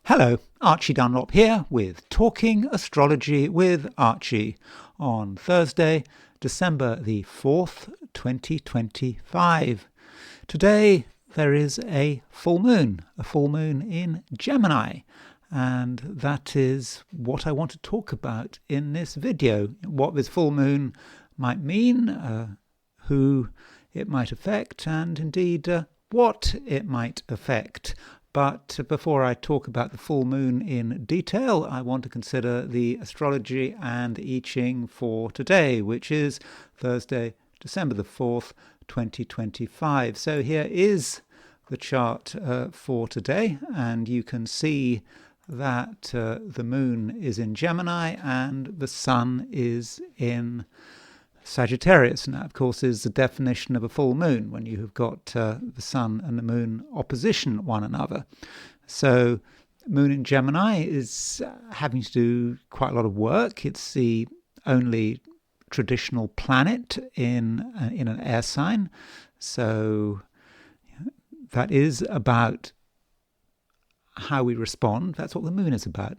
Hello, Archie Dunlop here with Talking Astrology with Archie on Thursday, December the 4th, 2025. Today there is a full moon in Gemini, and that is what I want to talk about in this video. What this full moon might mean, who it might affect, and indeed what it might affect. But before I talk about the full moon in detail, I want to consider the astrology and the I Ching for today, which is Thursday, December the 4th, 2025. So here is the chart for today, and you can see that the moon is in Gemini and the sun is in Sagittarius. Now, of course, is the definition of a full moon when you have got the sun and the moon opposition one another. So moon in Gemini is having to do quite a lot of work. It's the only traditional planet in an air sign. So that is about how we respond. That's what the moon is about.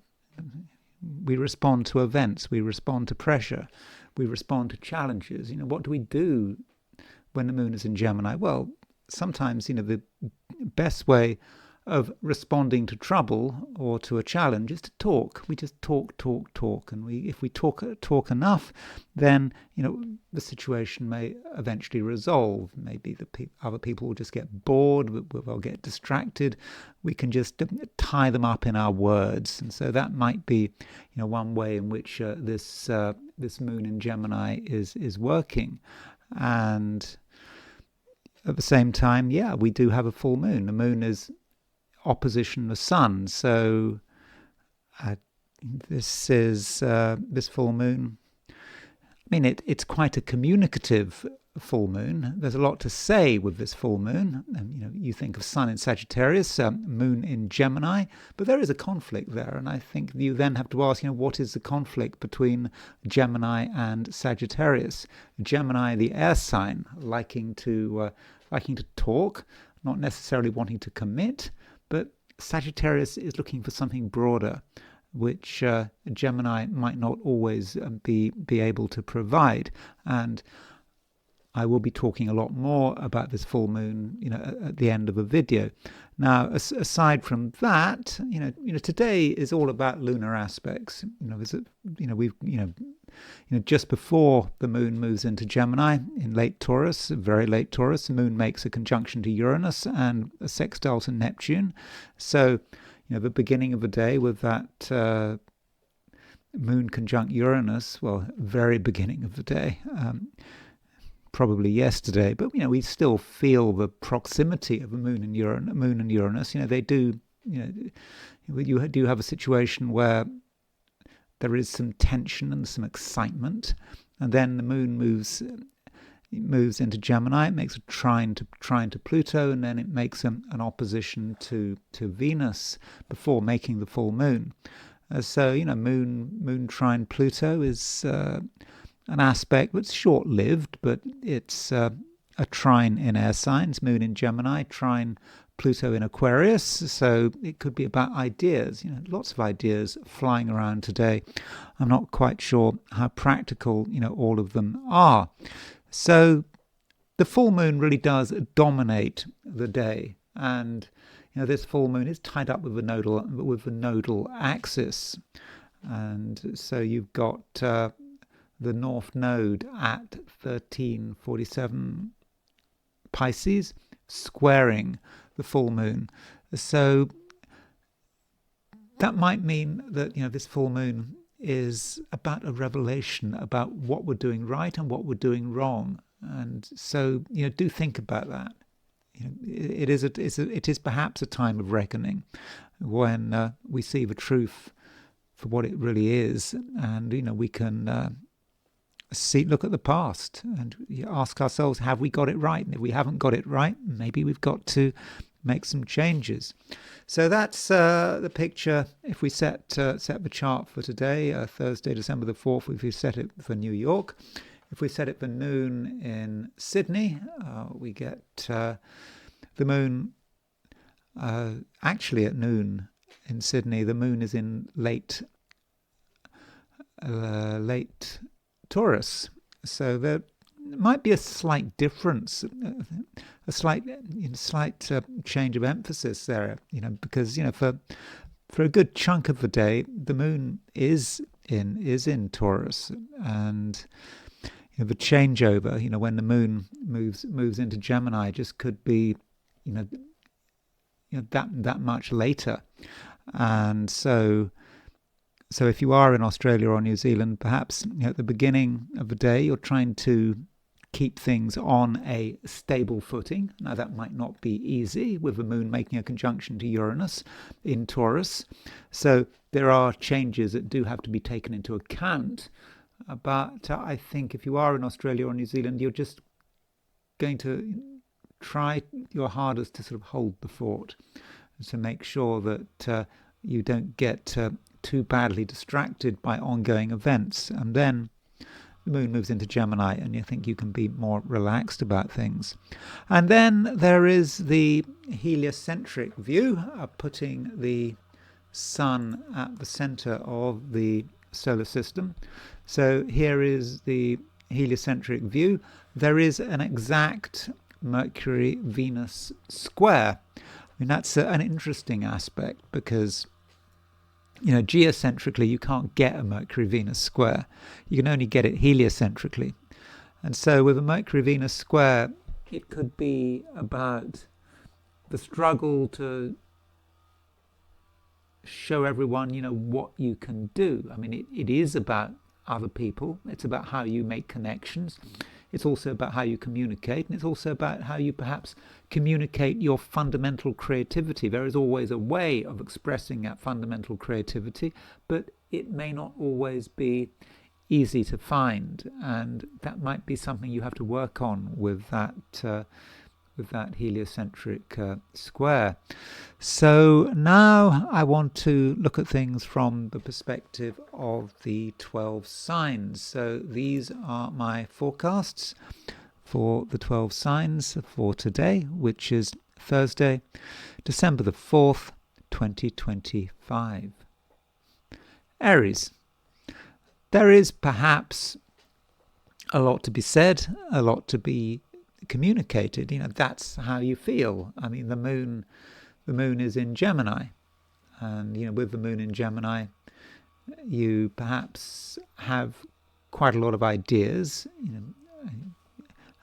We respond to events. We respond to pressure. We respond to challenges. What do we do when the moon is in Gemini? Well, sometimes, the best way of responding to trouble or to a challenge is to talk. We just talk. And if we talk enough, then, the situation may eventually resolve. Maybe other people will just get bored, they'll get distracted. We can just tie them up in our words. And so that might be, one way in which this moon in Gemini is working. And at the same time, we do have a full moon. The moon is opposition the sun. So this is this full moon. It's quite a communicative full moon. There's a lot to say with this full moon. You think of sun in Sagittarius, moon in Gemini, but there is a conflict there. And I think you then have to ask, what is the conflict between Gemini and Sagittarius? Gemini, the air sign, liking to talk, not necessarily wanting to commit, but Sagittarius is looking for something broader, which Gemini might not always be able to provide. And I will be talking a lot more about this full moon, at the end of a video. Now, aside from that, today is all about lunar aspects. Just before the moon moves into Gemini in late Taurus, very late Taurus, the moon makes a conjunction to Uranus and a sextile to Neptune. So, the beginning of the day with that moon conjunct Uranus, well, very beginning of the day, probably yesterday, but we still feel the proximity of the moon and Uranus. They do. You do have a situation where there is some tension and some excitement, and then the moon moves into Gemini. It makes a trine to Pluto, and then it makes an opposition to Venus before making the full moon. So moon trine Pluto is an aspect that's short-lived, but it's a trine in air signs. Moon in Gemini, trine Pluto in Aquarius. So it could be about ideas. Lots of ideas flying around today. I'm not quite sure how practical all of them are. So the full moon really does dominate the day, and this full moon is tied up with the nodal axis, and so you've got the North Node at 1347 Pisces squaring the full moon. So that might mean that this full moon is about a revelation about what we're doing right and what we're doing wrong. And so do think about that. It is perhaps a time of reckoning when we see the truth for what it really is, and we can look at the past and ask ourselves, have we got it right? And if we haven't got it right, maybe we've got to make some changes. So that's the picture. If we set the chart for today, Thursday, December the 4th, if we set it for New York, if we set it for noon in Sydney, we get the moon actually at noon in Sydney, the moon is in late Taurus. So there might be a slight difference, a slight change of emphasis there, because for a good chunk of the day, the moon is in Taurus, and the changeover, when the moon moves into Gemini, just could be, that much later, and so if you are in Australia or New Zealand, perhaps at the beginning of the day, you're trying to keep things on a stable footing. Now, that might not be easy with the moon making a conjunction to Uranus in Taurus. So there are changes that do have to be taken into account. But I think if you are in Australia or New Zealand, you're just going to try your hardest to sort of hold the fort, to make sure that you don't get too badly distracted by ongoing events. And then the moon moves into Gemini, and you think you can be more relaxed about things. And then there is the heliocentric view, putting the sun at the center of the solar system. So here is the heliocentric view. There is an exact Mercury-Venus square. I mean, that's an interesting aspect because geocentrically, you can't get a Mercury-Venus square. You can only get it heliocentrically. And so with a Mercury-Venus square, it could be about the struggle to show everyone, what you can do. I mean, it is about other people. It's about how you make connections. It's also about how you communicate, and it's also about how you perhaps communicate your fundamental creativity. There is always a way of expressing that fundamental creativity, but it may not always be easy to find, and that might be something you have to work on with that heliocentric square. So now I want to look at things from the perspective of the 12 signs. So these are my forecasts for the 12 signs for today, which is Thursday, December the 4th, 2025. Aries. There is perhaps a lot to be said, a lot to be communicated. That's how you feel. I mean, the moon is in Gemini, and with the moon in Gemini, you perhaps have quite a lot of ideas,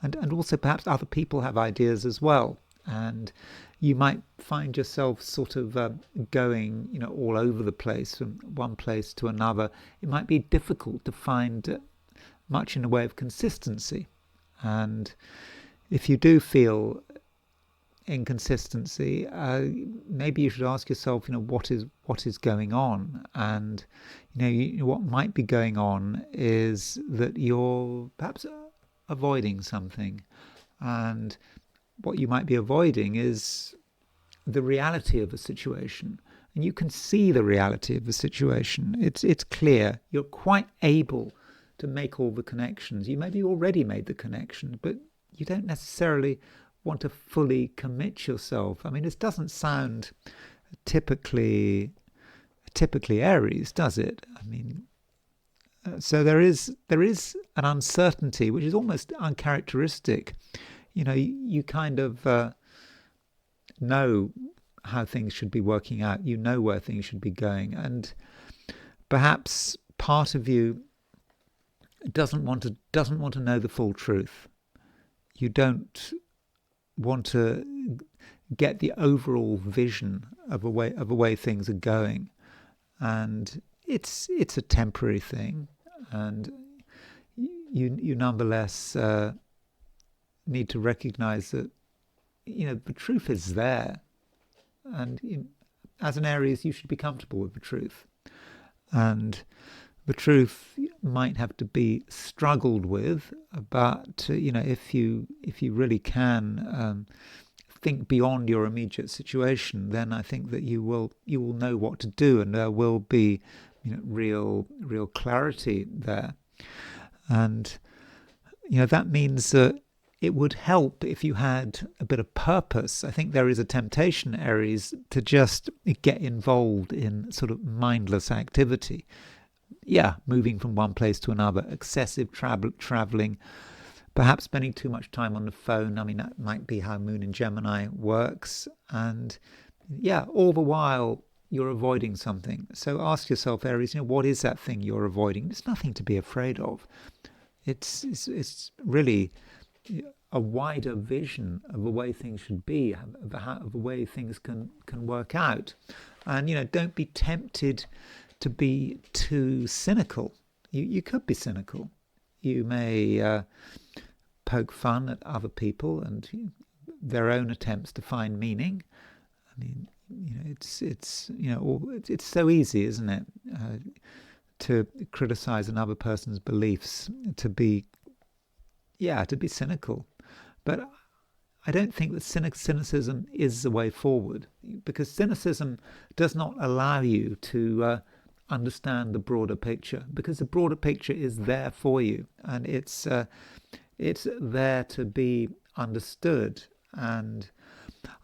and also perhaps other people have ideas as well, and you might find yourself sort of going all over the place, from one place to another. It might be difficult to find much in the way of consistency, and if you do feel inconsistency, maybe you should ask yourself, what is going on? And what might be going on is that you're perhaps avoiding something, and what you might be avoiding is the reality of a situation. And you can see the reality of the situation. It's clear. You're quite able to make all the connections. You maybe already made the connection, but you don't necessarily want to fully commit yourself. I mean, this doesn't sound typically Aries, does it? I mean, so there is an uncertainty which is almost uncharacteristic. You kind of know how things should be working out. You know where things should be going, and perhaps part of you doesn't want to know the full truth. You don't want to get the overall vision of a way things are going, and it's a temporary thing, and you nonetheless need to recognize that the truth is there, and as an Aries, you should be comfortable with the truth, and the truth might have to be struggled with, but if you really can think beyond your immediate situation, then I think that you will know what to do, and there will be real clarity there. And that means that it would help if you had a bit of purpose. I think there is a temptation, Aries, to just get involved in sort of mindless activity. Yeah, moving from one place to another, excessive traveling, perhaps spending too much time on the phone. I mean, that might be how Moon in Gemini works. And yeah, all the while you're avoiding something. So ask yourself, Aries, what is that thing you're avoiding? There's nothing to be afraid of. It's really a wider vision of the way things should be, of the way things can work out. And, don't be tempted to be too cynical. You could be cynical. You may poke fun at other people and their own attempts to find meaning. I mean, it's so easy, isn't it, to criticize another person's beliefs, to be cynical. But I don't think that cynicism is the way forward, because cynicism does not allow you to understand the broader picture, because the broader picture is there for you, and it's there to be understood. And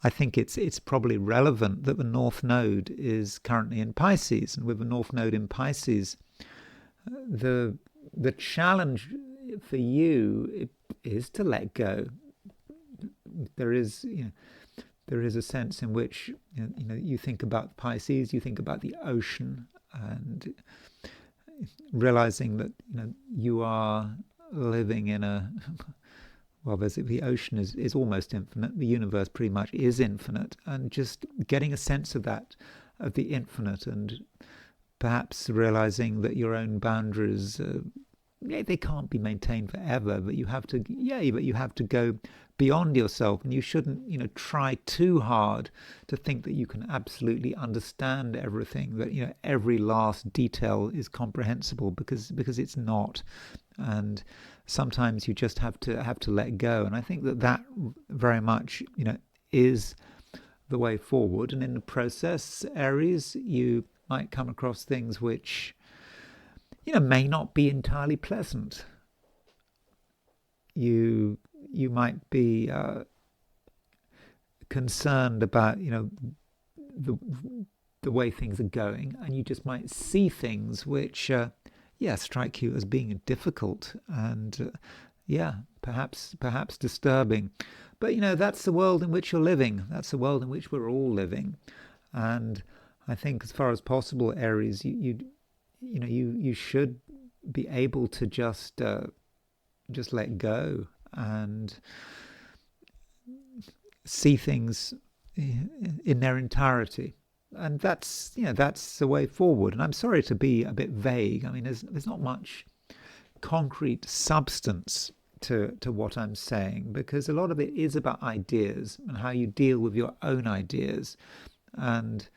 I think it's probably relevant that the North Node is currently in Pisces, and with the North Node in Pisces, the challenge for you is to let go. There is a sense in which you think about Pisces, you think about the ocean, and realizing that you are living in the ocean is almost infinite. The universe pretty much is infinite, and just getting a sense of that, of the infinite, and perhaps realizing that your own boundaries, they can't be maintained forever, but you have to go beyond yourself, and you shouldn't try too hard to think that you can absolutely understand everything, that every last detail is comprehensible, because it's not. And sometimes you just have to let go, and I think that very much is the way forward. And in the process, Aries, you might come across things which may not be entirely pleasant. You might be concerned about the way things are going, and you just might see things which strike you as being difficult and perhaps disturbing. But that's the world in which you're living. That's the world in which we're all living. And I think, as far as possible, Aries, you should be able to just let go and see things in their entirety. And that's the way forward. And I'm sorry to be a bit vague. I mean, there's not much concrete substance to what I'm saying, because a lot of it is about ideas and how you deal with your own ideas. And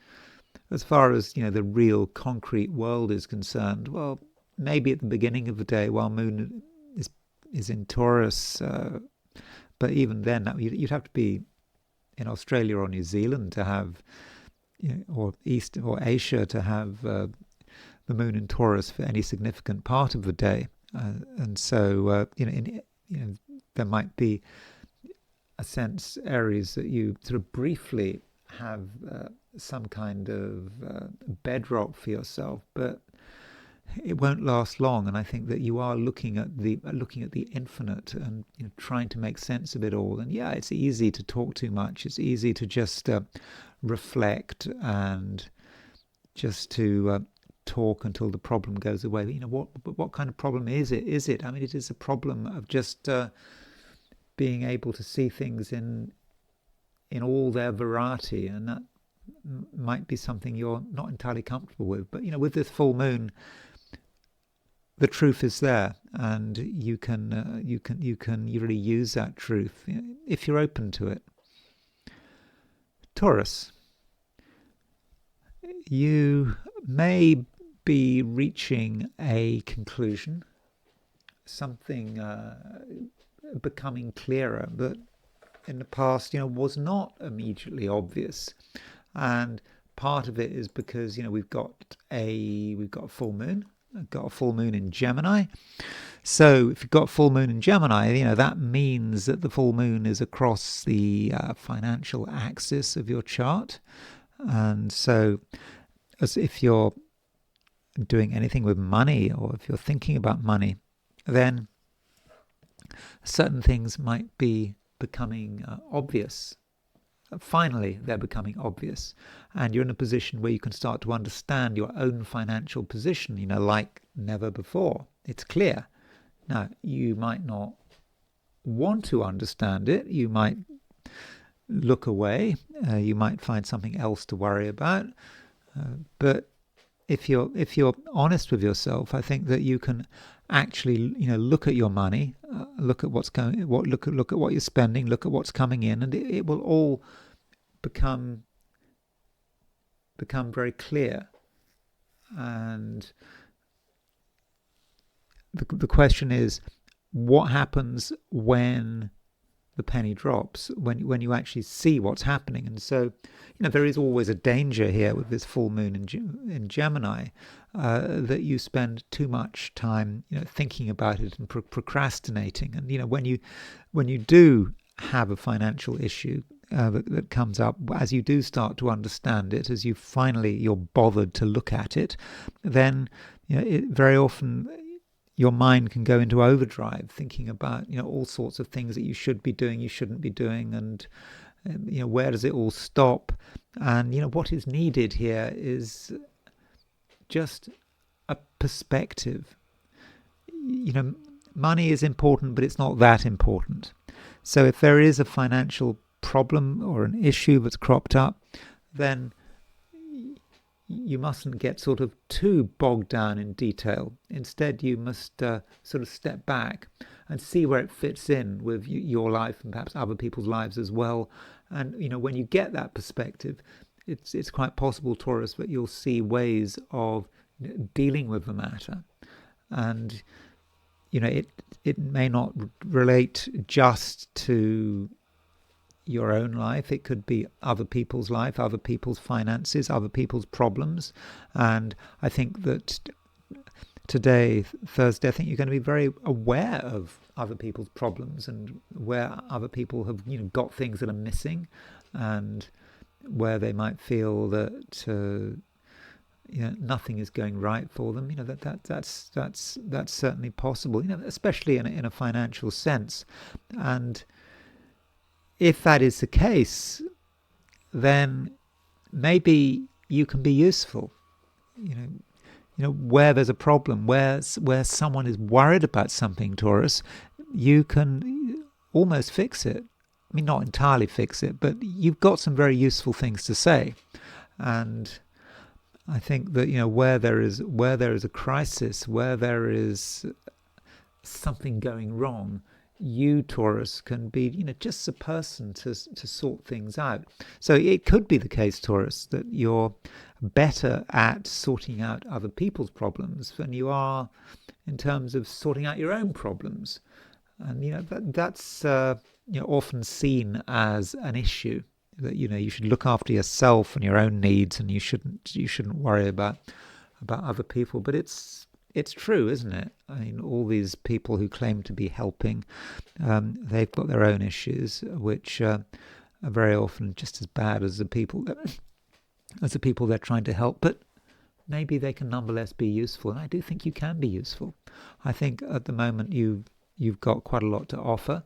as far as the real concrete world is concerned, well, maybe at the beginning of the day, while Moon is in Taurus, but even then, you'd have to be in Australia or New Zealand to have, or East or Asia to have the Moon in Taurus for any significant part of the day, and so there might be a sense, Aries, that you sort of briefly have some kind of bedrock for yourself, but it won't last long. And I think that you are looking at the infinite and trying to make sense of it all. And it's easy to talk too much. It's easy to just reflect and just to talk until the problem goes away. But what kind of problem is it? I mean, it is a problem of just being able to see things in all their variety, and that might be something you're not entirely comfortable with. But with this full moon, the truth is there, and you can really use that truth if you're open to it. Taurus, you may be reaching a conclusion, something becoming clearer that in the past was not immediately obvious. And part of it is because we've got a full moon, got a full moon in Gemini. So if you've got full moon in Gemini, that means that the full moon is across the financial axis of your chart. And so as if you're doing anything with money, or if you're thinking about money, then certain things might be becoming obvious. Finally, they're becoming obvious, and you're in a position where you can start to understand your own financial position, like never before. It's clear. Now, you might not want to understand it. You might look away. You might find something else to worry about. But if you're honest with yourself, I think that you can actually, look at your money, look at what's going, look at what you're spending, look at what's coming in, and it will all become very clear. And the question is, what happens when the penny drops, when you actually see what's happening? And so, there is always a danger here with this full moon in Gemini, that you spend too much time, thinking about it and procrastinating. And when you do have a financial issue that comes up, as you do start to understand it, as you're bothered to look at it, then very often your mind can go into overdrive, thinking about all sorts of things that you should be doing, you shouldn't be doing, and where does it all stop? And what is needed here is just a perspective. Money is important, but it's not that important. So if there is a financial problem or an issue that's cropped up, then you mustn't get sort of too bogged down in detail. Instead, you must sort of step back and see where it fits in with your life and perhaps other people's lives as well. And when you get that perspective, it's quite possible, Taurus, that you'll see ways of dealing with the matter. And it may not relate just to your own life. It could be other people's life, other people's finances, other people's problems. And I think that today, Thursday, I think you're going to be very aware of other people's problems and where other people have got things that are missing, and where they might feel that nothing is going right for them. That's certainly possible, especially in a financial sense. And if that is the case, then maybe you can be useful. Where there's a problem, where someone is worried about something, Taurus, you can almost fix it. I mean, not entirely fix it, but you've got some very useful things to say. And I think that where there is a crisis, where there is something going wrong, you, Taurus, can be just a person to sort things out. So it could be the case, Taurus, that you're better at sorting out other people's problems than you are in terms of sorting out your own problems. And that's often seen as an issue, that you should look after yourself and your own needs, and you shouldn't worry about other people. But it's true, isn't it? I mean, all these people who claim to be helping, they've got their own issues, which are very often just as bad as the people they're trying to help. But maybe they can nonetheless be useful, and I do think you can be useful. I think at the moment you've got quite a lot to offer,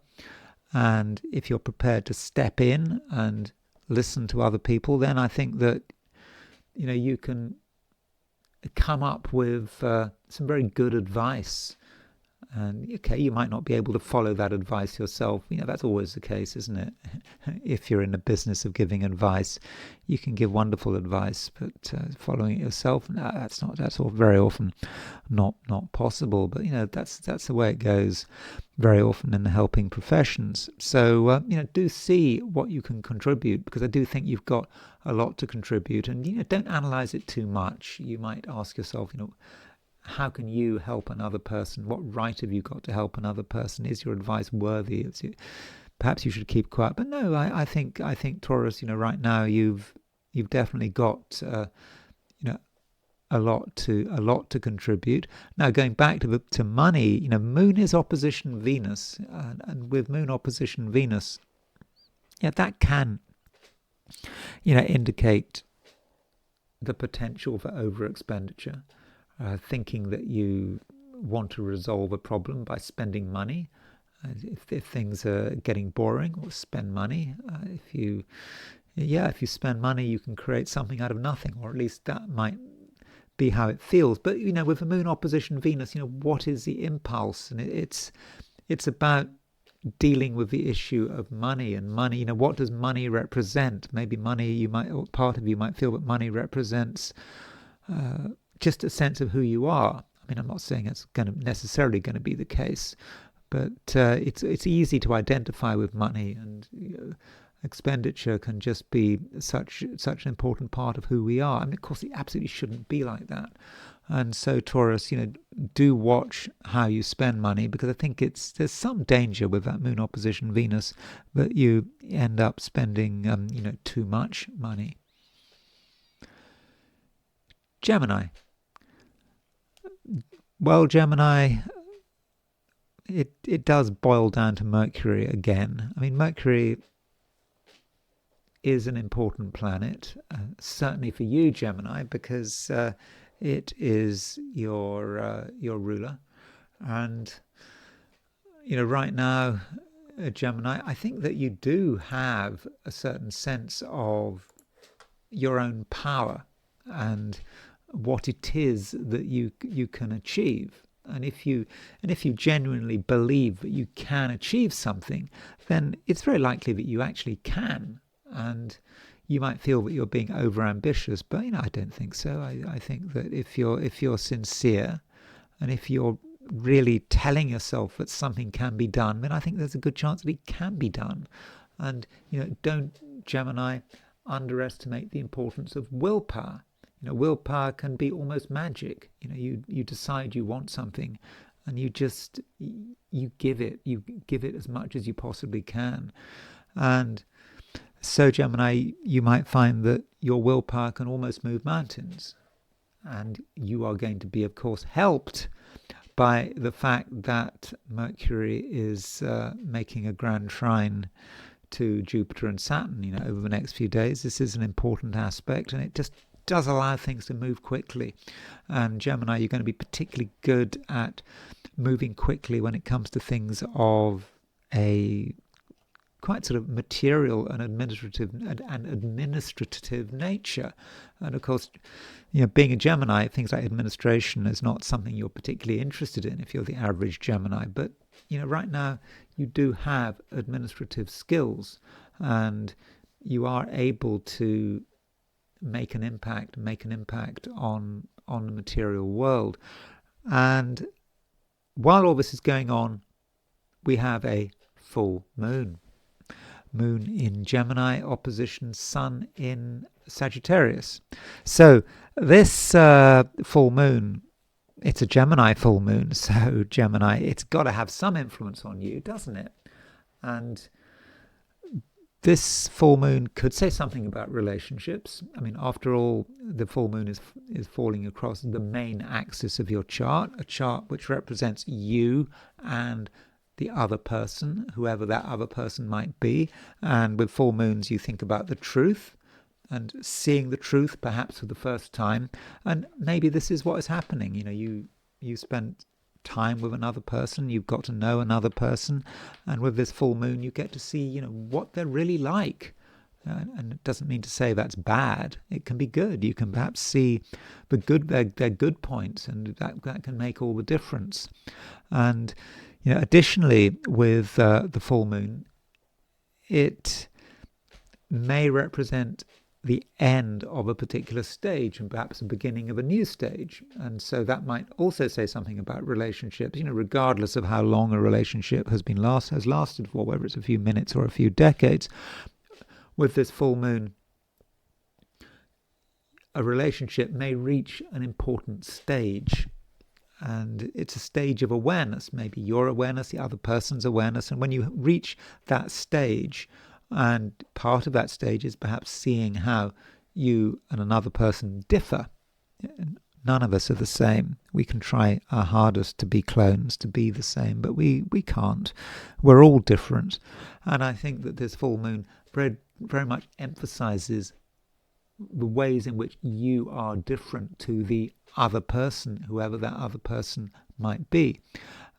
and if you're prepared to step in and listen to other people, then I think that you can come up with some very good advice. And okay, you might not be able to follow that advice yourself. That's always the case, isn't it? If you're in the business of giving advice, you can give wonderful advice, but following it yourself, no, that's all very often not possible. But that's the way it goes very often in the helping professions. So do see what you can contribute, because I do think you've got a lot to contribute. And don't analyze it too much. You might ask yourself, how can you help another person? What right have you got to help another person? Is your advice worthy? Perhaps you should keep quiet. But no, I think Taurus, right now you've definitely got a lot to contribute. Now, going back to money, Moon is opposition Venus, and with Moon opposition Venus, that can indicate the potential for over expenditure, thinking that you want to resolve a problem by spending money. If things are getting boring, or spend money. If you spend money, you can create something out of nothing, or at least that might be how it feels. But with the Moon opposition Venus, what is the impulse? And it's about dealing with the issue of money. And money, what does money represent? Maybe money, part of you might feel that money represents just a sense of who you are. I mean, I'm not saying it's necessarily going to be the case, but it's easy to identify with money, and expenditure can just be such an important part of who we are. I mean, of course, it absolutely shouldn't be like that. And so, Taurus, do watch how you spend money, because I think there's some danger with that Moon opposition Venus that you end up spending too much money. Gemini. Well, Gemini, it does boil down to Mercury again. I mean, Mercury is an important planet, certainly for you, Gemini, because it is your ruler. And right now, Gemini, I think that you do have a certain sense of your own power and what it is that you can achieve. And if you genuinely believe that you can achieve something, then it's very likely that you actually can. And you might feel that you're being overambitious, but I don't think so. I think that if you're sincere, and if you're really telling yourself that something can be done, then I think there's a good chance that it can be done. And don't, Gemini, underestimate the importance of willpower. Willpower can be almost magic. You decide you want something, and you give it as much as you possibly can. And so, Gemini, you might find that your willpower can almost move mountains. And you are going to be, of course, helped by the fact that Mercury is making a grand trine to Jupiter and Saturn, over the next few days. This is an important aspect, and it just does allow things to move quickly. And Gemini, you're going to be particularly good at moving quickly when it comes to things of a quite sort of material and administrative nature. And of course, being a Gemini, things like administration is not something you're particularly interested in if you're the average Gemini. But right now you do have administrative skills, and you are able to make an impact on the material world. And while all this is going on, we have a full moon. Moon in Gemini, opposition Sun in Sagittarius. So this full moon, it's a Gemini full moon. So Gemini, it's got to have some influence on you, doesn't it? And this full moon could say something about relationships. I mean, after all, the full moon is falling across the main axis of your chart, a chart which represents you and the other person, whoever that other person might be. And with full moons, you think about the truth and seeing the truth, perhaps for the first time. And maybe this is what is happening. You spent time with another person, you've got to know another person, and with this full moon you get to see what they're really like. And it doesn't mean to say that's bad. It can be good. You can perhaps see the good, their good points, and that can make all the difference. And additionally, with the full moon, it may represent the end of a particular stage and perhaps the beginning of a new stage. And so that might also say something about relationships, regardless of how long a relationship has lasted for, whether it's a few minutes or a few decades. With this full moon, a relationship may reach an important stage. And it's a stage of awareness, maybe your awareness, the other person's awareness. And when you reach that stage, and part of that stage is perhaps seeing how you and another person differ. None of us are the same. We can try our hardest to be clones, to be the same, but we can't. We're all different. And I think that this full moon very much emphasizes the ways in which you are different to the other person, whoever that other person might be.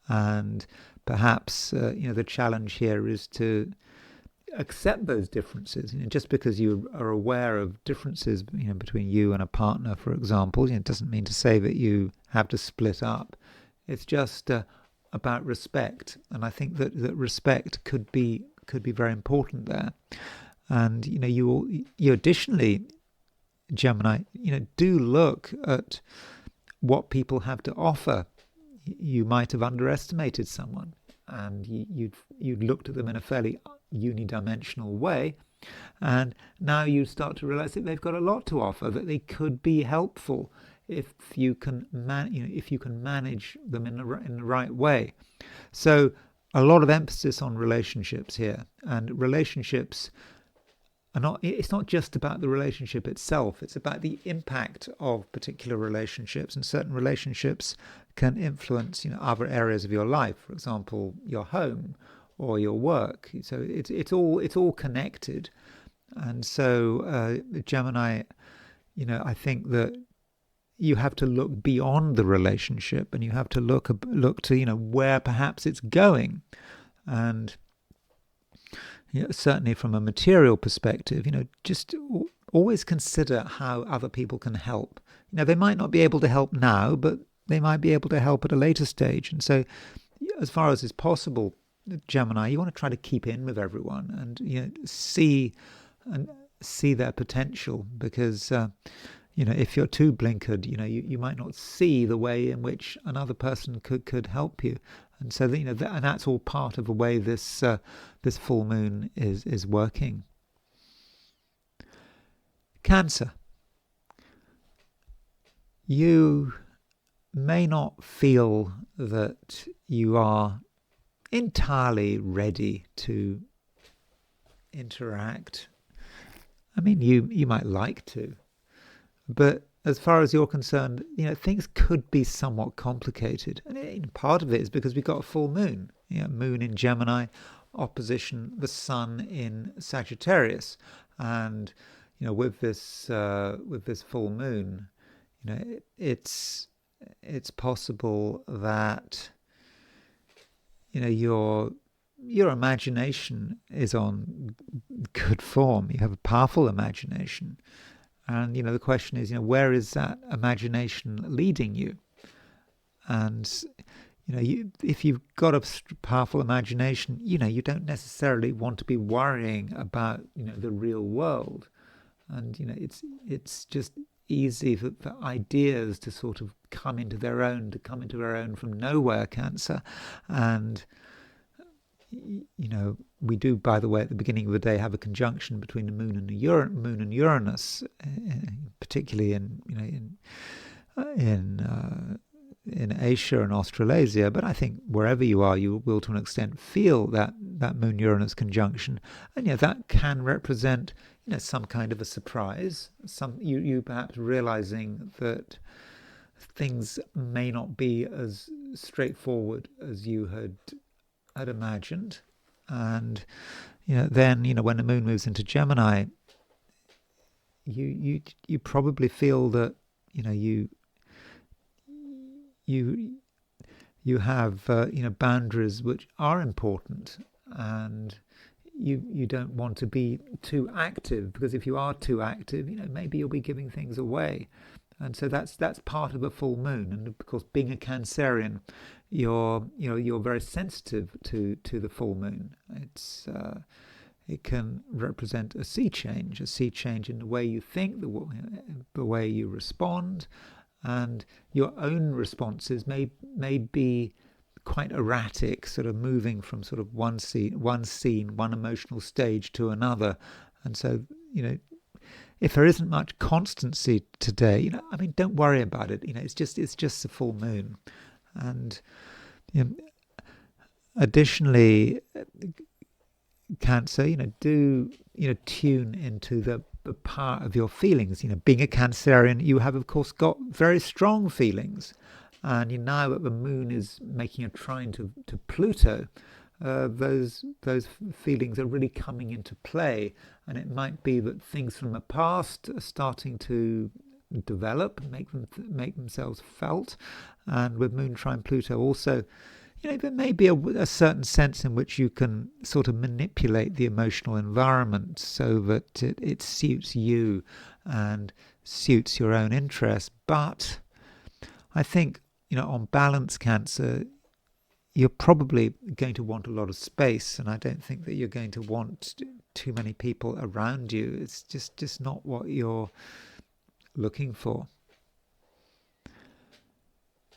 And perhaps the challenge here is to accept those differences. Just because you are aware of differences, between you and a partner, for example, it doesn't mean to say that you have to split up. It's just about respect, and I think that respect could be very important there. And you additionally, Gemini, do look at what people have to offer. You might have underestimated someone, and you'd looked at them in a fairly unidimensional way, and now you start to realize that they've got a lot to offer, that they could be helpful if you can manage them in the right way. So a lot of emphasis on relationships here, and relationships it's not just about the relationship itself, it's about the impact of particular relationships, and certain relationships can influence other areas of your life, for example your home or your work. So it's all connected. And so Gemini, I think that you have to look beyond the relationship, and you have to look to where perhaps it's going. And certainly from a material perspective, just always consider how other people can help. They might not be able to help now, but they might be able to help at a later stage. And so as far as is possible, Gemini, you want to try to keep in with everyone and see their potential, because if you're too blinkered, you might not see the way in which another person could help you. And so and that's all part of the way this full moon is working. Cancer, you may not feel that you are entirely ready to interact. I mean, you might like to, but as far as you're concerned, things could be somewhat complicated. And part of it is because we've got a full moon, moon in Gemini, opposition the sun in Sagittarius, and with this full moon, it's possible that your imagination is on good form. You have a powerful imagination. And, the question is, where is that imagination leading you? And, if you've got a powerful imagination, you don't necessarily want to be worrying about, the real world. And, it's just easy for ideas to sort of come into their own from nowhere, Cancer. And, we do, by the way, at the beginning of the day, have a conjunction between the moon and Uranus, particularly in Asia and Australasia. But I think wherever you are, you will, to an extent, feel that moon-Uranus conjunction, and that can represent some kind of a surprise. You perhaps realizing that things may not be as straightforward as you had imagined. And then when the moon moves into Gemini, you probably feel that you have boundaries which are important, and you don't want to be too active, because if you are too active, maybe you'll be giving things away. And so that's part of a full moon. And of course, being a Cancerian, you're very sensitive to the full moon. It can represent a sea change in the way you think, the way you respond, and your own responses may be quite erratic, sort of moving from sort of one emotional stage to another. And so if there isn't much constancy today, don't worry about it. It's just a full moon. And additionally, Cancer, do tune into the a part of your feelings. Being a Cancerian, you have, of course, got very strong feelings. And now that the moon is making a trine to Pluto, those feelings are really coming into play. And it might be that things from the past are starting to develop, make themselves felt. And with moon trine Pluto also, there may be a certain sense in which you can sort of manipulate the emotional environment so that it suits you and suits your own interests. But I think, on balance, Cancer, you're probably going to want a lot of space, and I don't think that you're going to want too many people around you. It's just not what you're looking for.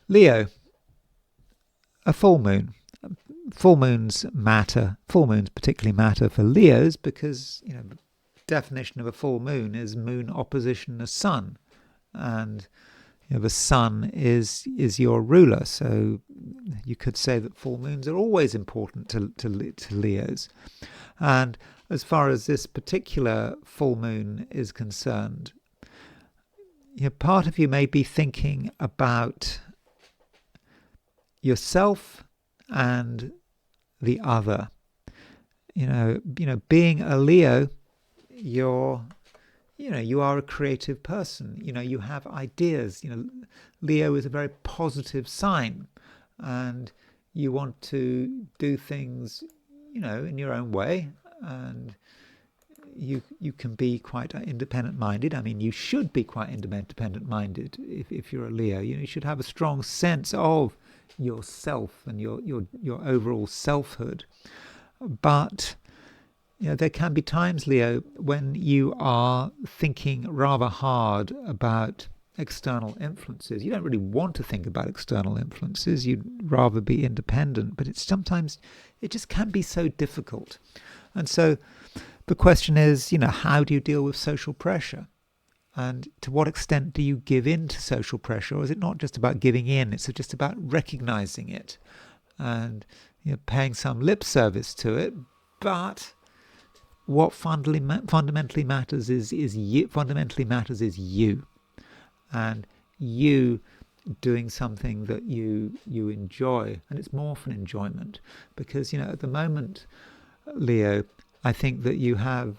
Leo. A full moon. Full moons particularly matter for Leos because, the definition of a full moon is moon opposition the sun. And, the sun is your ruler. So you could say that full moons are always important to Leos. And as far as this particular full moon is concerned, part of you may be thinking about yourself and the other. Being a Leo, you are a creative person. You have ideas. Leo is a very positive sign, and you want to do things, in your own way, and you can be quite independent-minded. I mean, you should be quite independent-minded if you're a Leo. You should have a strong sense of yourself and your overall selfhood. But there can be times, Leo, when you are thinking rather hard about external influences. You don't really want to think about external influences. You'd rather be independent, but sometimes it just can be so difficult. And so the question is, how do you deal with social pressure? And to what extent do you give in to social pressure? Or is it not just about giving in, it's just about recognizing it and paying some lip service to it? But what fundamentally matters is you. Fundamentally matters is you, and you doing something that you enjoy, and it's more for an enjoyment. Because at the moment, Leo, I think that you have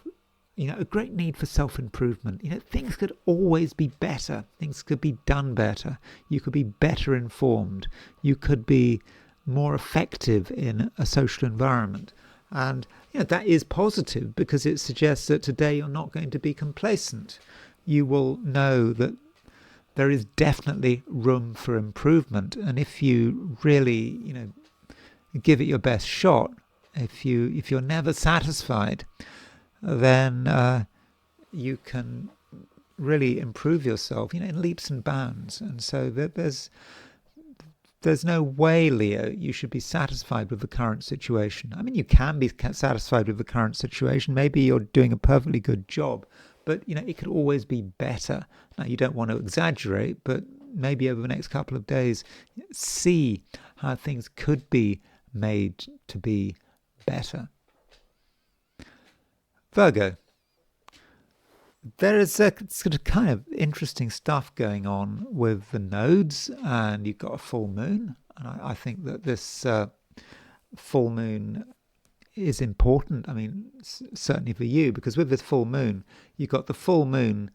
a great need for self-improvement. Things could always be better. Things could be done better. You could be better informed. You could be more effective in a social environment. And that is positive because it suggests that today you're not going to be complacent. You will know that there is definitely room for improvement. And if you really, give it your best shot, if you're never satisfied, then you can really improve yourself, in leaps and bounds. And so there's no way, Leo, you should be satisfied with the current situation. I mean, you can be satisfied with the current situation. Maybe you're doing a perfectly good job, but it could always be better. Now, you don't want to exaggerate, but maybe over the next couple of days, see how things could be made to be better. Virgo. There is a sort of kind of interesting stuff going on with the nodes, and you've got a full moon. And I think that this full moon is important. I mean, certainly for you, because with this full moon, you've got the full moon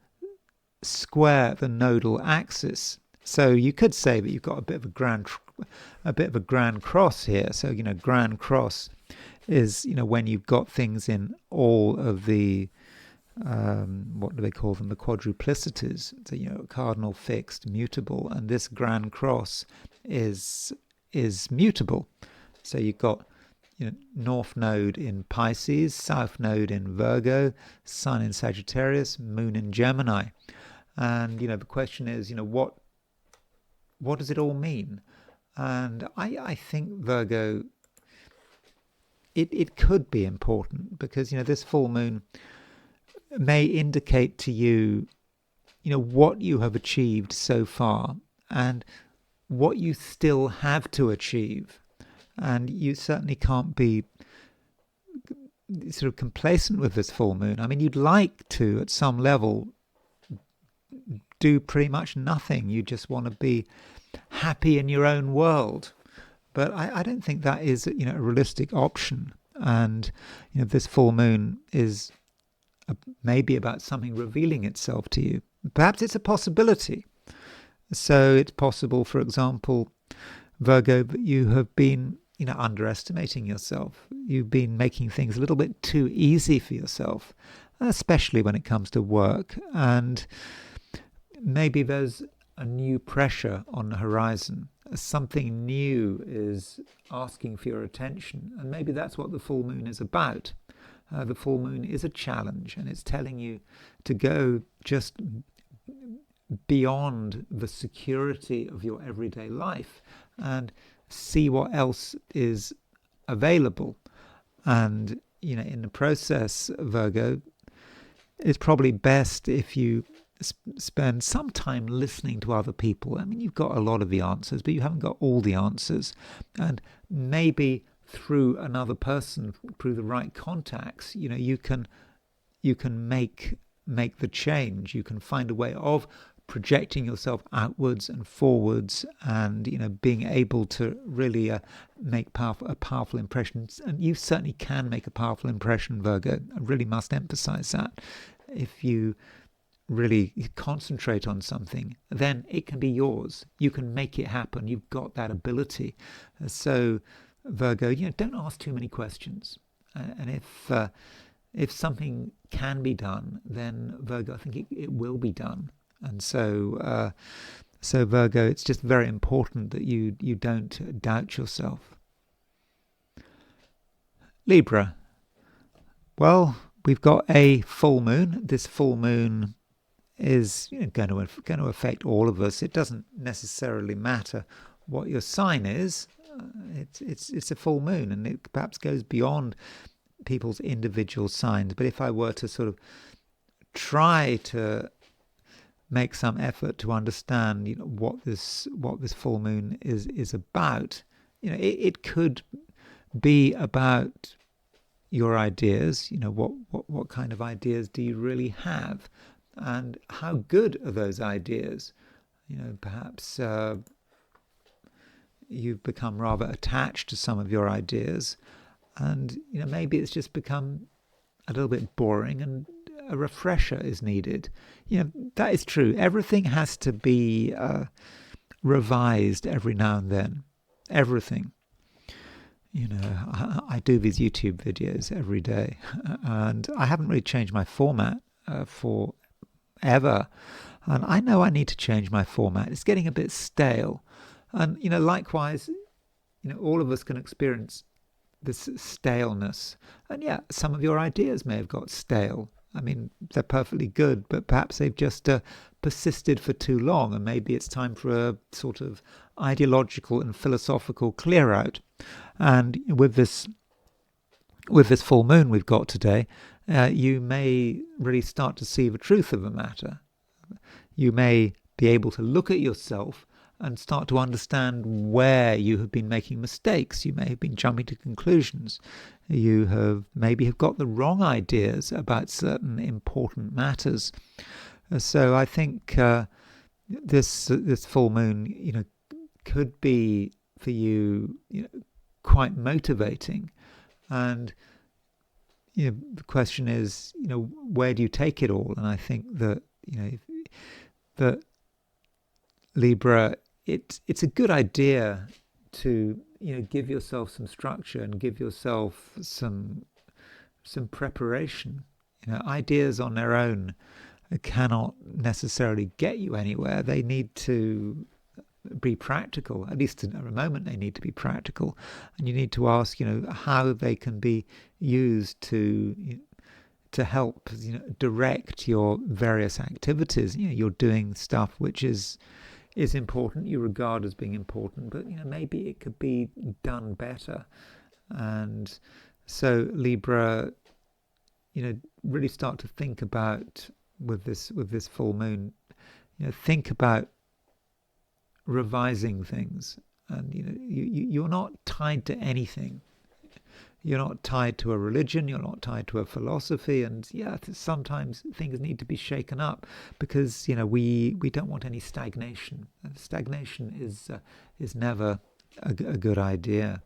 square the nodal axis. So you could say that you've got a bit of a grand cross here. So grand cross is when you've got things in all of the what do they call them? The quadruplicities. So cardinal, fixed, mutable, and this grand cross is mutable. So you've got north node in Pisces, south node in Virgo, sun in Sagittarius, moon in Gemini, and the question is what does it all mean? And I think, Virgo, it could be important because this full moon may indicate to you, what you have achieved so far and what you still have to achieve. And you certainly can't be sort of complacent with this full moon. I mean, you'd like to, at some level, do pretty much nothing. You just want to be happy in your own world. But I don't think that is, a realistic option. And, this full moon is maybe about something revealing itself to you. Perhaps it's a possibility. So it's possible, for example, Virgo, that you have been, underestimating yourself. You've been making things a little bit too easy for yourself, especially when it comes to work. And maybe there's a new pressure on the horizon. Something new is asking for your attention. And maybe that's what the full moon is about. The full moon is a challenge, and it's telling you to go just beyond the security of your everyday life and see what else is available. And, in the process, Virgo, it's probably best if you spend some time listening to other people. I mean, you've got a lot of the answers, but you haven't got all the answers. And maybe through another person, through the right contacts, you can make the change. You can find a way of projecting yourself outwards and forwards, and being able to really make a powerful impression. And you certainly can make a powerful impression, Virgo. I really must emphasize that. If you really concentrate on something, then it can be yours. You can make it happen. You've got that ability. So Virgo, don't ask too many questions. And if something can be done, then Virgo, I think it will be done. And so Virgo, it's just very important that you don't doubt yourself. Libra. Well, we've got a full moon. This full moon is going to affect all of us. It doesn't necessarily matter what your sign is. It's a full moon, and it perhaps goes beyond people's individual signs. But if I were to sort of try to make some effort to understand, what this full moon is about, it could be about your ideas. What kind of ideas do you really have, and how good are those ideas? Perhaps you've become rather attached to some of your ideas, and maybe it's just become a little bit boring, and a refresher is needed. That is true. Everything has to be revised every now and then. Everything. I do these YouTube videos every day, and I haven't really changed my format for ever. And I know I need to change my format. It's getting a bit stale. And, likewise, all of us can experience this staleness. And yeah, some of your ideas may have got stale. I mean, they're perfectly good, but perhaps they've just persisted for too long, and maybe it's time for a sort of ideological and philosophical clear out. And with this full moon we've got today, you may really start to see the truth of the matter. You may be able to look at yourself and start to understand where you have been making mistakes. You may have been jumping to conclusions. You maybe have got the wrong ideas about certain important matters. So I think this full moon, could be for you, quite motivating. And the question is, where do you take it all? And I think that that Libra, it's a good idea to give yourself some structure and give yourself some preparation. Ideas on their own cannot necessarily get you anywhere. They need to be practical. At least at the moment, they need to be practical, and you need to ask, how they can be used to help direct your various activities. You're doing stuff which is important, you regard as being important, but maybe it could be done better. And so Libra, really start to think about with this full moon, think about revising things. And you're not tied to anything. You're not tied to a religion, you're not tied to a philosophy, and yeah, sometimes things need to be shaken up because we don't want any stagnation. And stagnation is never a good idea.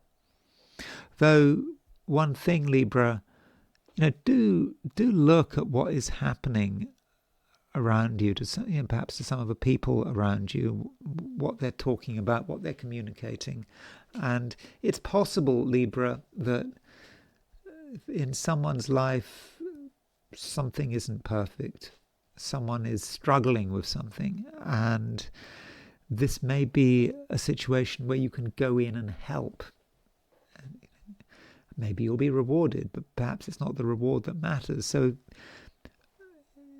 Though one thing, Libra, do look at what is happening around you, perhaps to some of the people around you, what they're talking about, what they're communicating. And it's possible, Libra, that in someone's life something isn't perfect. Someone is struggling with something, and this may be a situation where you can go in and help. Maybe you'll be rewarded, but perhaps it's not the reward that matters. So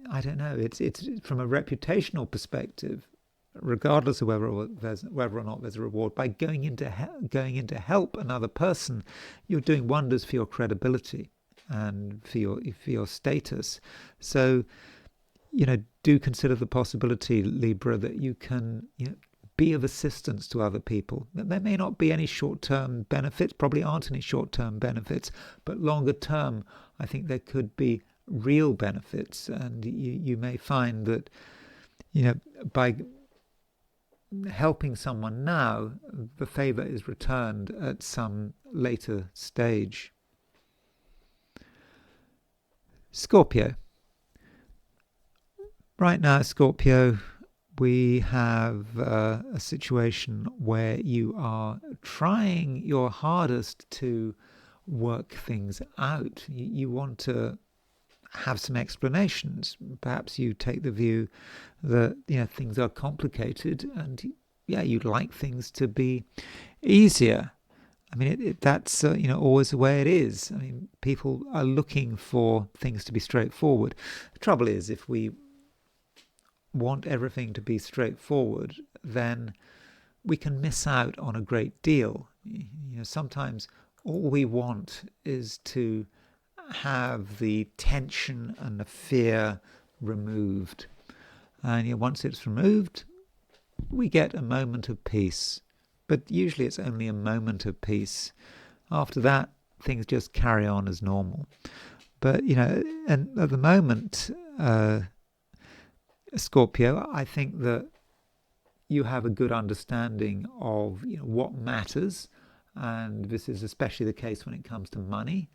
I don't know. It's from a reputational perspective, regardless of whether or not there's a reward. By going in to help another person, you're doing wonders for your credibility and for your status. So, do consider the possibility, Libra, that you can be of assistance to other people. There may not be any short-term benefits, probably aren't any short-term benefits, but longer term, I think there could be real benefits, and you may find that by helping someone now, the favor is returned at some later stage. Scorpio. Right now, Scorpio, we have a situation where you are trying your hardest to work things out. You want to have some explanations. Perhaps you take the view that things are complicated, and you'd like things to be easier. I mean, that's always the way it is. I mean, people are looking for things to be straightforward. The trouble is, if we want everything to be straightforward, then we can miss out on a great deal. Sometimes all we want is to have the tension and the fear removed, and once it's removed, we get a moment of peace. But usually it's only a moment of peace. After that, things just carry on as normal. But and at the moment, Scorpio, I think that you have a good understanding of what matters, and this is especially the case when it comes to money.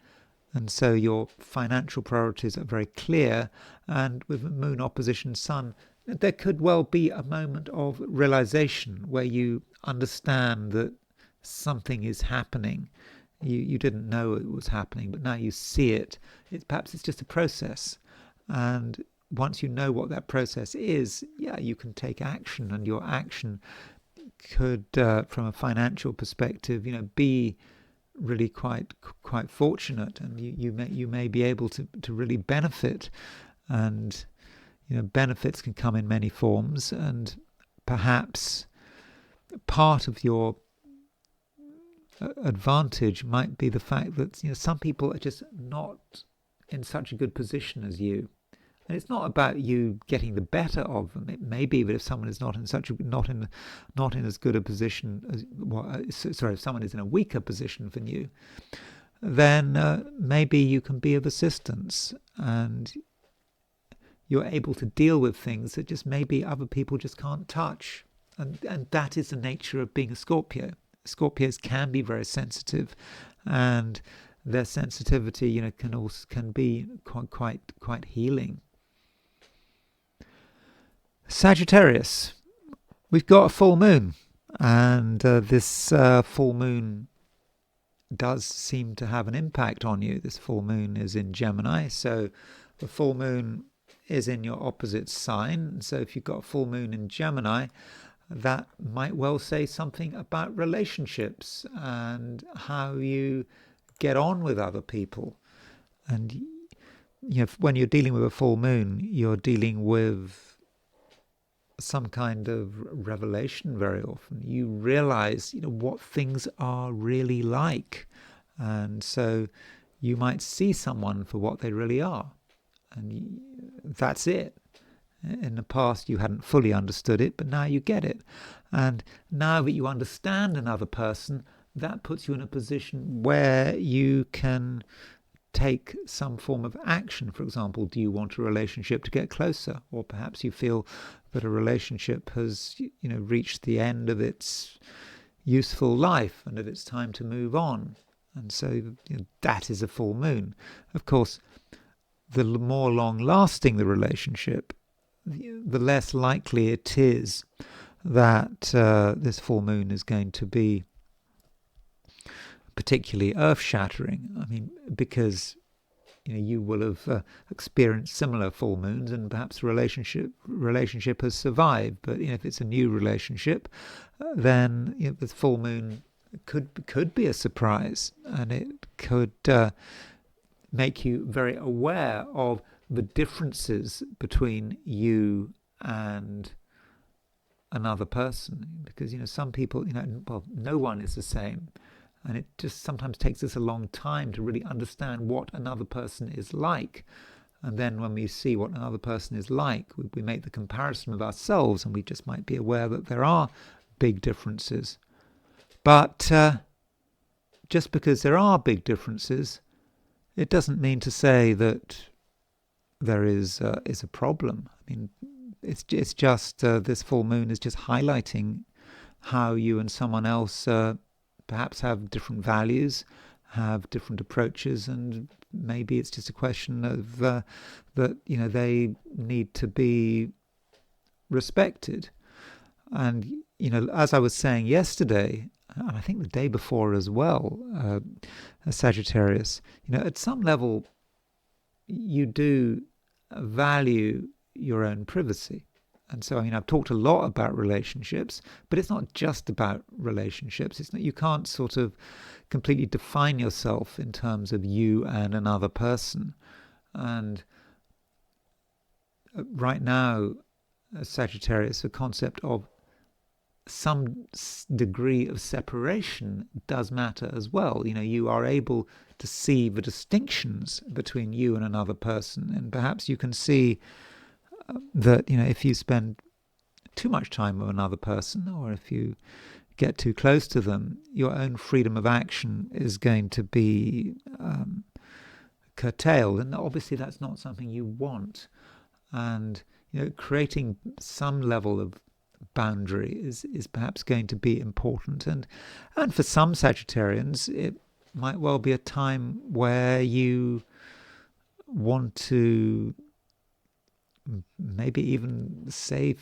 And so your financial priorities are very clear, and with Moon opposition Sun, there could well be a moment of realization where you understand that something is happening. You didn't know it was happening, but now you see it. Perhaps it's just a process, and once you know what that process is, you can take action, and your action could, from a financial perspective, be really quite fortunate, and you may be able to really benefit. And benefits can come in many forms, and perhaps part of your advantage might be the fact that some people are just not in such a good position as you. And it's not about you getting the better of them. It may be that if someone is not in as good a position as if someone is in a weaker position than you, then maybe you can be of assistance, and you're able to deal with things that just maybe other people just can't touch. And that is the nature of being a Scorpio. Scorpios can be very sensitive, and their sensitivity can be quite healing. Sagittarius, we've got a full moon, and this full moon does seem to have an impact on you. This full moon is in Gemini, so the full moon is in your opposite sign. So if you've got a full moon in Gemini, that might well say something about relationships and how you get on with other people. And when you're dealing with a full moon, you're dealing with some kind of revelation very often. You realize what things are really like, and so you might see someone for what they really are, and that's it. In the past you hadn't fully understood it, but now you get it. And now that you understand another person, that puts you in a position where you can take some form of action. For example, do you want a relationship to get closer? Or perhaps you feel that a relationship has, reached the end of its useful life and that it's time to move on. And so that is a full moon. Of course, the more long-lasting the relationship, the less likely it is that this full moon is going to be particularly earth-shattering. I mean, because you will have experienced similar full moons, and perhaps the relationship has survived. But if it's a new relationship, then the full moon could be a surprise, and it could make you very aware of the differences between you and another person. Because some people, no one is the same. And it just sometimes takes us a long time to really understand what another person is like. And then when we see what another person is like, we make the comparison with ourselves, and we just might be aware that there are big differences. But just because there are big differences, it doesn't mean to say that there is a problem. I mean, it's just this full moon is just highlighting how you and someone else perhaps have different values, have different approaches, and maybe it's just a question of that they need to be respected. And as I was saying yesterday, and I think the day before as well, Sagittarius, at some level you do value your own privacy. And so, I've talked a lot about relationships, but it's not just about relationships. It's not, you can't sort of completely define yourself in terms of you and another person. And right now, Sagittarius, the concept of some degree of separation does matter as well. You are able to see the distinctions between you and another person, and perhaps you can see that if you spend too much time with another person, or if you get too close to them, your own freedom of action is going to be curtailed, and obviously that's not something you want. And creating some level of boundary is perhaps going to be important, and for some Sagittarians it might well be a time where you want to maybe even say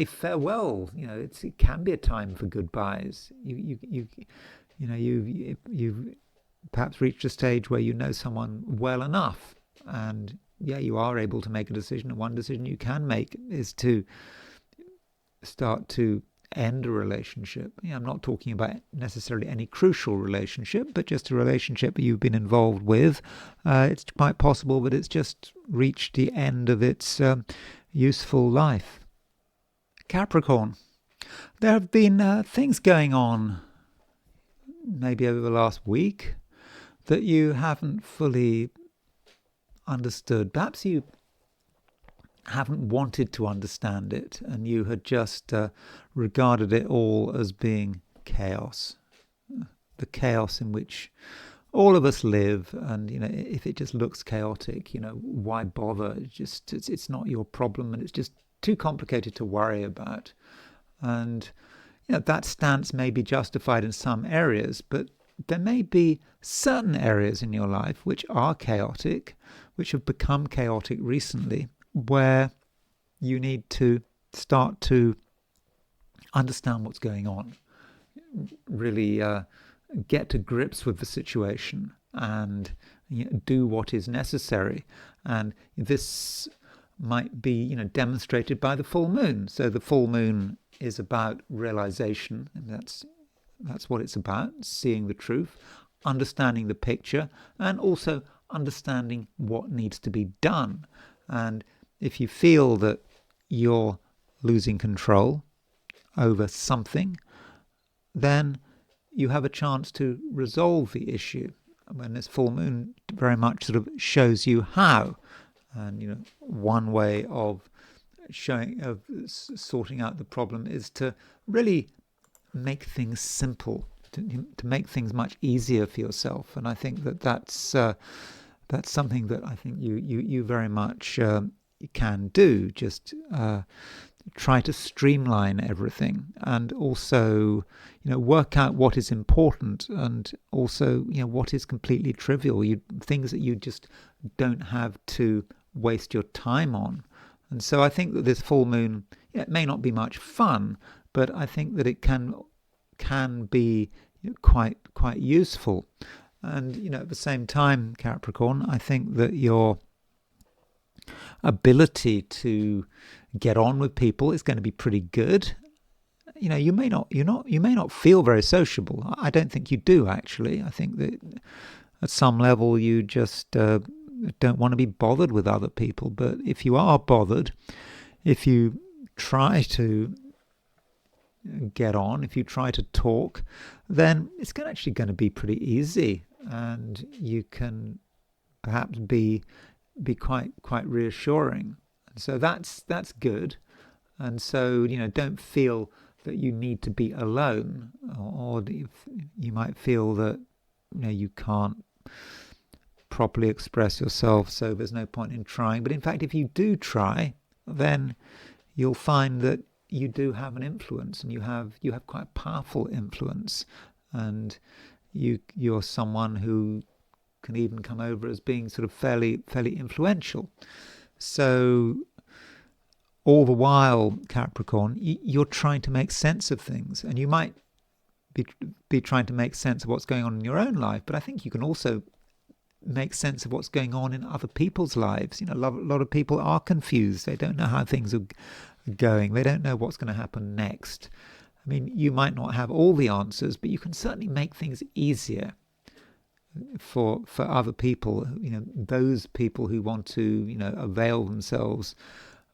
farewell. It can be a time for goodbyes. You've perhaps reached a stage where you know someone well enough, and you are able to make a decision. And one decision you can make is to start to end a relationship. I'm not talking about necessarily any crucial relationship, but just a relationship that you've been involved with. It's quite possible that it's just reached the end of its useful life. Capricorn. There have been things going on maybe over the last week that you haven't fully understood. Perhaps you haven't wanted to understand it, and you had just regarded it all as being chaos. The chaos in which all of us live, and if it just looks chaotic, why bother? It's not your problem, and it's just too complicated to worry about. And that stance may be justified in some areas, but there may be certain areas in your life which are chaotic, which have become chaotic recently, where you need to start to understand what's going on, really get to grips with the situation, and do what is necessary. And this might be demonstrated by the full moon. So the full moon is about realization, and that's what it's about: seeing the truth, understanding the picture, and also understanding what needs to be done. And if you feel that you're losing control over something, then you have a chance to resolve the issue. When this full moon very much sort of shows you how. And one way of sorting out the problem is to really make things simple. to make things much easier for yourself. And I think that's something that I think you very much can do. Just try to streamline everything, and also work out what is important, and also what is completely trivial. Things that you just don't have to waste your time on. And so I think that this full moon, it may not be much fun, but I think that it can be quite useful. And at the same time, Capricorn, I think that your ability to get on with people is going to be pretty good. You may not feel very sociable. I don't think you do, actually. I think that at some level you just don't want to be bothered with other people. But if you are bothered, if you try to get on, if you try to talk, then it's actually going to be pretty easy, and you can perhaps be quite reassuring. So that's good. And so don't feel that you need to be alone, or you might feel that you can't properly express yourself, so there's no point in trying. But in fact, if you do try, then you'll find that you do have an influence, and you have quite a powerful influence, and you're someone who can even come over as being sort of fairly influential. So all the while, Capricorn, you're trying to make sense of things, and you might be trying to make sense of what's going on in your own life, but I think you can also make sense of what's going on in other people's lives. A lot of people are confused. They don't know how things are going. They don't know what's going to happen next. I mean, you might not have all the answers, but you can certainly make things easier for other people. Those people who want to avail themselves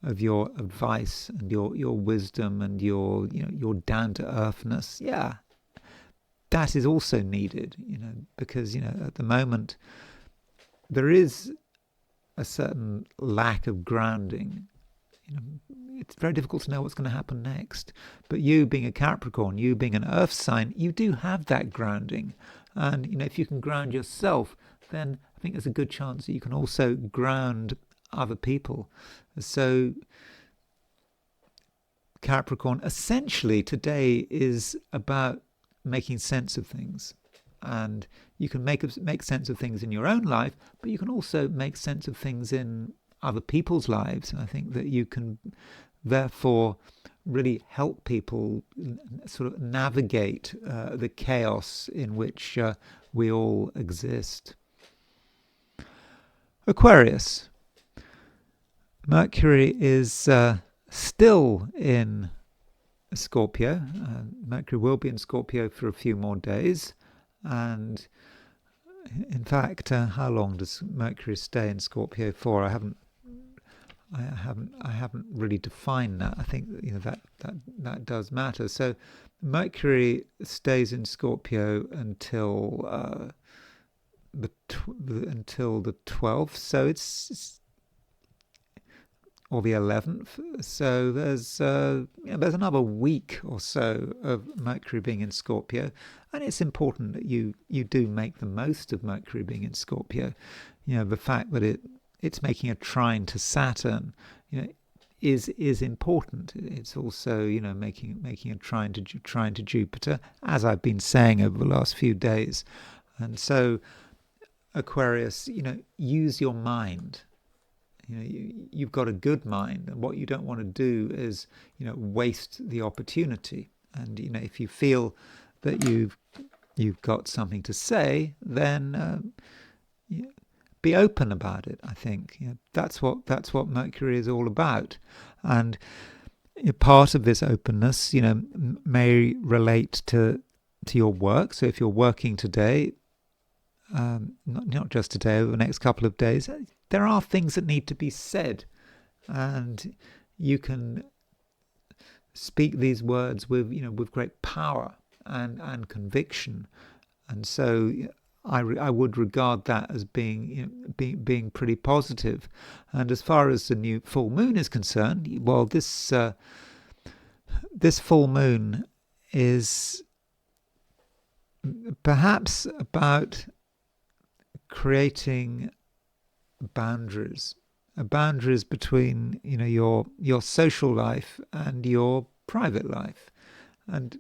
of your advice and your wisdom and your down to earthness. Yeah, that is also needed. Because at the moment there is a certain lack of grounding. It's very difficult to know what's going to happen next. But you being a Capricorn, you being an earth sign, you do have that grounding. And if you can ground yourself, then I think there's a good chance that you can also ground other people. So Capricorn, essentially today is about making sense of things. And you can make sense of things in your own life, but you can also make sense of things in other people's lives. And I think that you can therefore really help people sort of navigate the chaos in which we all exist. Aquarius. Mercury is still in Scorpio. Mercury will be in Scorpio for a few more days. And in fact, how long does Mercury stay in Scorpio for? I haven't really defined that. I think that does matter. So Mercury stays in Scorpio until the 12th. So it's or the 11th. So there's another week or so of Mercury being in Scorpio, and it's important that you do make the most of Mercury being in Scorpio. The fact that it's making a trine to Saturn, is important. It's also making a trine to Jupiter, as I've been saying over the last few days. And so Aquarius, use your mind. You've got a good mind, and what you don't want to do is waste the opportunity. And if you feel that you've got something to say, then be open about it. I think that's what Mercury is all about. And part of this openness may relate to your work. So if you're working today, not just today, over the next couple of days, there are things that need to be said, and you can speak these words with great power and conviction. And so I would regard that as being pretty positive. And as far as the new full moon is concerned, well, this full moon is perhaps about creating boundaries between your social life and your private life. And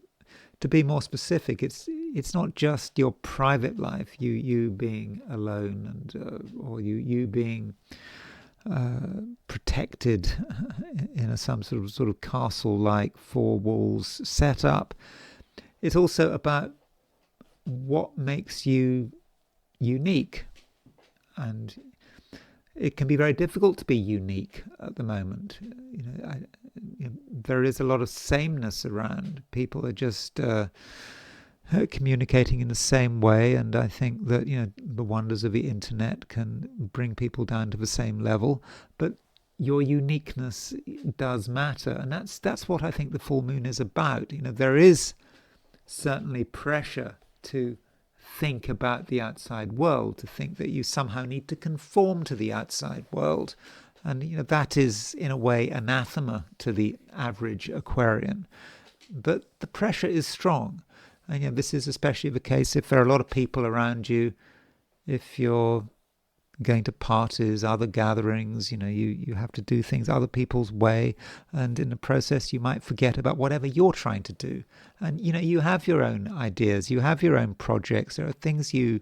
to be more specific, it's not just your private life, you being alone, and or you being protected in some sort of castle-like four walls setup. It's also about what makes you unique, and it can be very difficult to be unique at the moment. There is a lot of sameness around. People are just communicating in the same way, and I think that the wonders of the internet can bring people down to the same level. But your uniqueness does matter, and that's what I think the full moon is about. There is certainly pressure to think about the outside world, to think that you somehow need to conform to the outside world. And that is in a way anathema to the average Aquarian. But the pressure is strong. And this is especially the case if there are a lot of people around you, if you're going to parties, other gatherings, you have to do things other people's way, and in the process you might forget about whatever you're trying to do. And you have your own ideas, you have your own projects, there are things you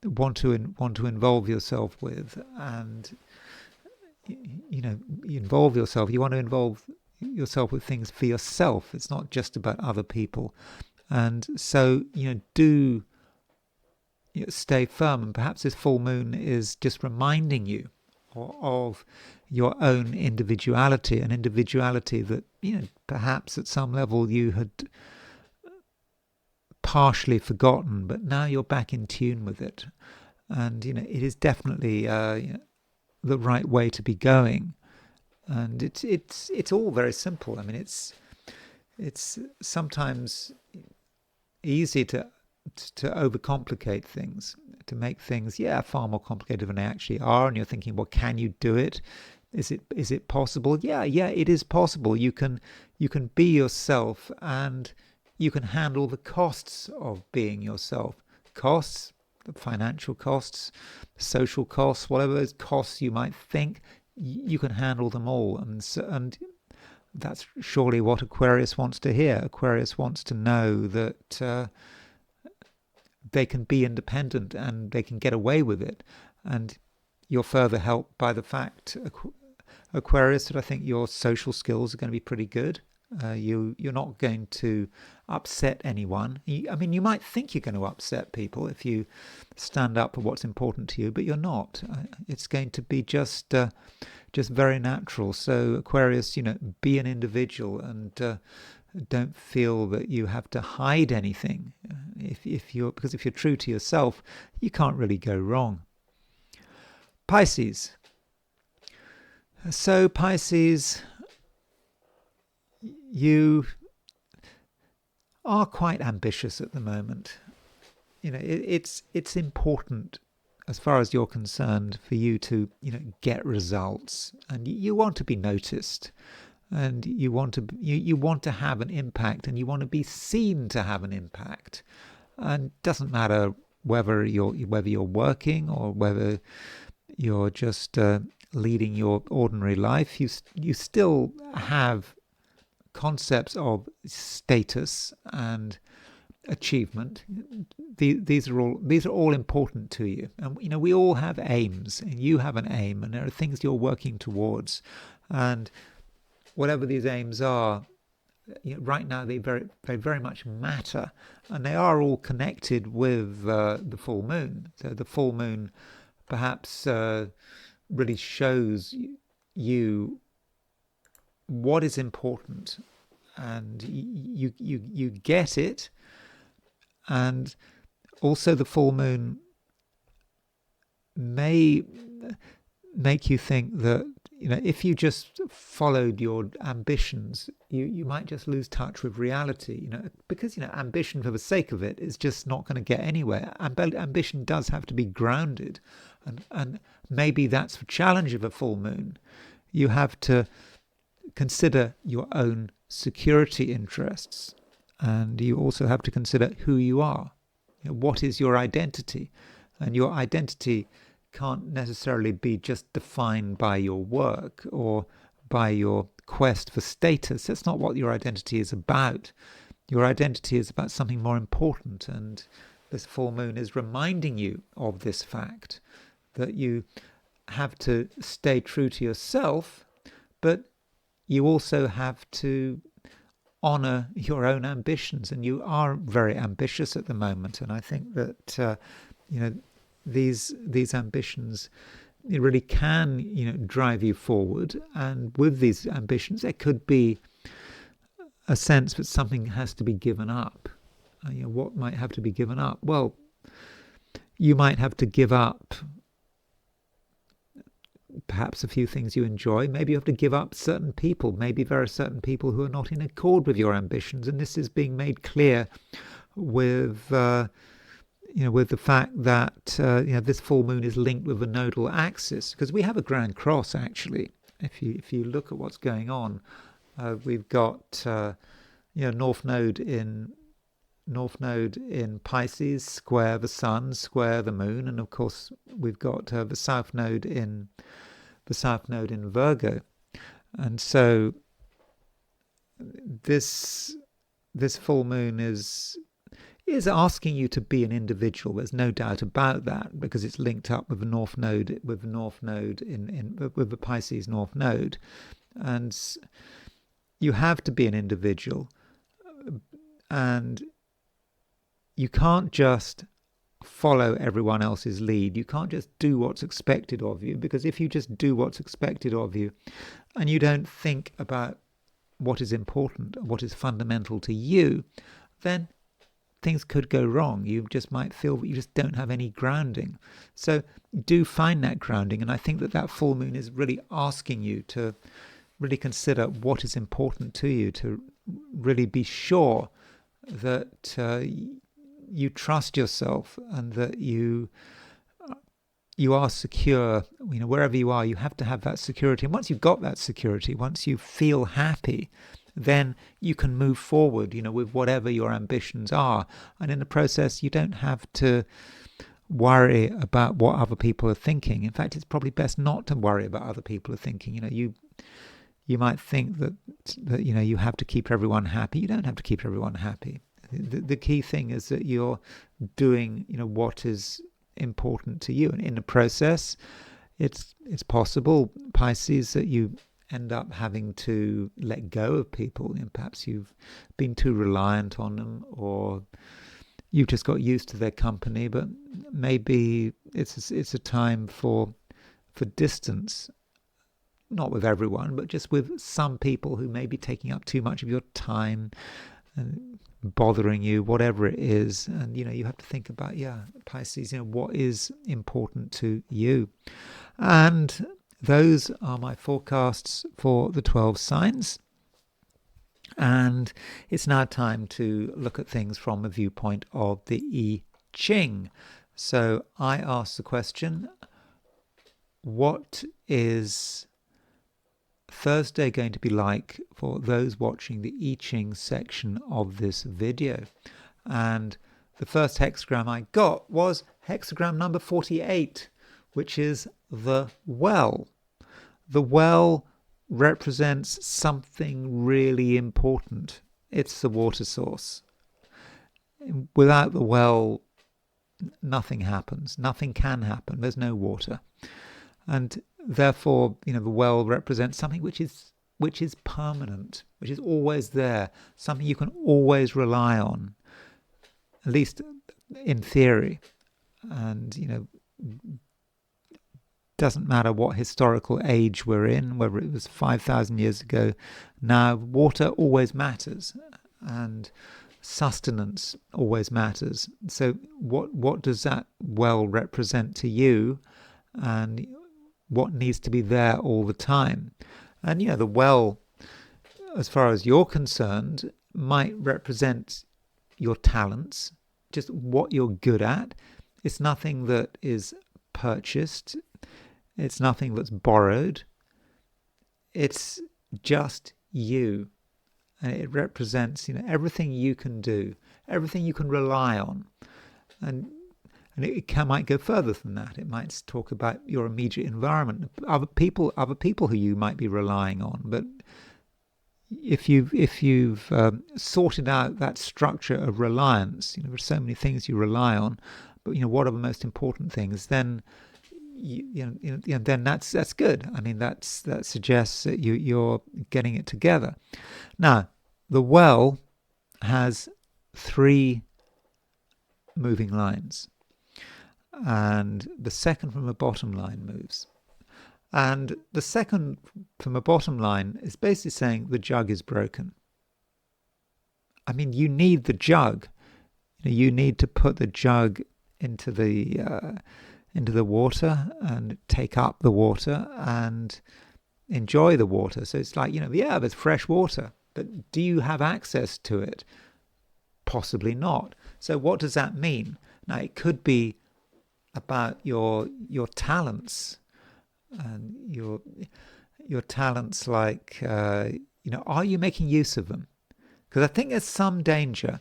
want to involve yourself with, and you involve yourself. You want to involve yourself with things for yourself. It's not just about other people. And so do stay firm, and perhaps this full moon is just reminding you of your own individuality, an individuality that perhaps at some level you had partially forgotten, but now you're back in tune with it. And it is definitely the right way to be going. And it's all very simple. I mean, it's sometimes easy to overcomplicate things, to make things far more complicated than they actually are. And you're thinking, well, can you do it? Is it possible? Yeah, it is possible. You can be yourself, and you can handle the costs of being yourself. Costs, the financial costs, social costs, whatever those costs you might think, you can handle them all. And that's surely what Aquarius wants to hear. Aquarius wants to know that they can be independent and they can get away with it. And you're further helped by the fact, Aquarius, that I think your social skills are going to be pretty good. You're not going to upset anyone. You might think you're going to upset people if you stand up for what's important to you, but you're not. It's going to be just very natural. So Aquarius, be an individual, and don't feel that you have to hide anything. Because if you're true to yourself, you can't really go wrong. Pisces. So Pisces, you are quite ambitious at the moment. It's important, as far as you're concerned, for you to get results, and you want to be noticed, and you want to have an impact, and you want to be seen to have an impact. And it doesn't matter whether you're working or whether you're just leading your ordinary life. You still have concepts of status and achievement. These are all important to you, and we all have aims, and you have an aim, and there are things you're working towards, and whatever these aims are, right now they very much matter, and they are all connected with the full moon. So the full moon perhaps really shows you what is important, and you get it. And also the full moon may make you think that if you just followed your ambitions, you might just lose touch with reality, because ambition for the sake of it is just not going to get anywhere. Ambition does have to be grounded, and maybe that's the challenge of a full moon. You have to consider your own security interests, and you also have to consider who you are. what is your identity? And your identity can't necessarily be just defined by your work or by your quest for status. That's not what your identity is about. Your identity is about something more important, and this full moon is reminding you of this fact, that you have to stay true to yourself, but you also have to honor your own ambitions, and you are very ambitious at the moment. And I think that these ambitions, it really can drive you forward. And with these ambitions, there could be a sense that something has to be given up. What might have to be given up? Well, you might have to give up perhaps a few things you enjoy. Maybe you have to give up certain people. Maybe there are certain people who are not in accord with your ambitions, and this is being made clear with the fact that this full moon is linked with a nodal axis, because we have a grand cross actually. If you look at what's going on, we've got North Node in Pisces, square the Sun, square the Moon, and of course we've got the South Node in Virgo, and so this full moon is asking you to be an individual. There's no doubt about that, because it's linked up with the North Node with the Pisces North Node, and you have to be an individual, and you can't just follow everyone else's lead. You can't just do what's expected of you, because if you just do what's expected of you and you don't think about what is important, what is fundamental to you, then things could go wrong. You just might feel that you just don't have any grounding. So do find that grounding, and I think that full moon is really asking you to really consider what is important to you, to really be sure that you trust yourself and that you are secure. Wherever you are, you have to have that security. And once you've got that security, once you feel happy, then you can move forward, with whatever your ambitions are. And in the process, you don't have to worry about what other people are thinking. In fact, it's probably best not to worry about other people are thinking. You might think that you have to keep everyone happy. You don't have to keep everyone happy. The key thing is that you're doing what is important to you, and in the process, it's possible, Pisces, that you end up having to let go of people. Perhaps you've been too reliant on them, or you've just got used to their company. But maybe it's a time for distance. Not with everyone, but just with some people who may be taking up too much of your time and bothering you, whatever it is. And you have to think about, Pisces, what is important to you. And those are my forecasts for the 12 signs. And it's now time to look at things from a viewpoint of the I Ching. So I ask the question, what is Thursday going to be like for those watching the I Ching section of this video? And the first hexagram I got was hexagram number 48, which is the well. The well represents something really important. It's the water source. Without the well, nothing happens. Nothing can happen. There's no water. And therefore, the well represents something which is permanent, which is always there, something you can always rely on, at least in theory. And doesn't matter what historical age we're in, whether it was 5,000 years ago. Now, water always matters, and sustenance always matters. So, what does that well represent to you, and what needs to be there all the time? And the well, as far as you're concerned, might represent your talents, just what you're good at. It's nothing that is purchased. It's nothing that's borrowed. It's just you. And it represents, everything you can do, everything you can rely on. and it might go further than that. It might talk about your immediate environment, other people who you might be relying on. But if you've sorted out that structure of reliance, there are so many things you rely on, but what are the most important things? Then then that's good. I mean, that suggests that you're getting it together. Now, the well has 3 moving lines, and the second from the bottom line moves. And the second from a bottom line is basically saying the jug is broken. I mean, you need the jug. You need to put the jug into the water and take up the water and enjoy the water. So it's like, there's fresh water, but do you have access to it? Possibly not. So what does that mean? Now, it could be about your talents. And your talents, like, are you making use of them? Because I think there's some danger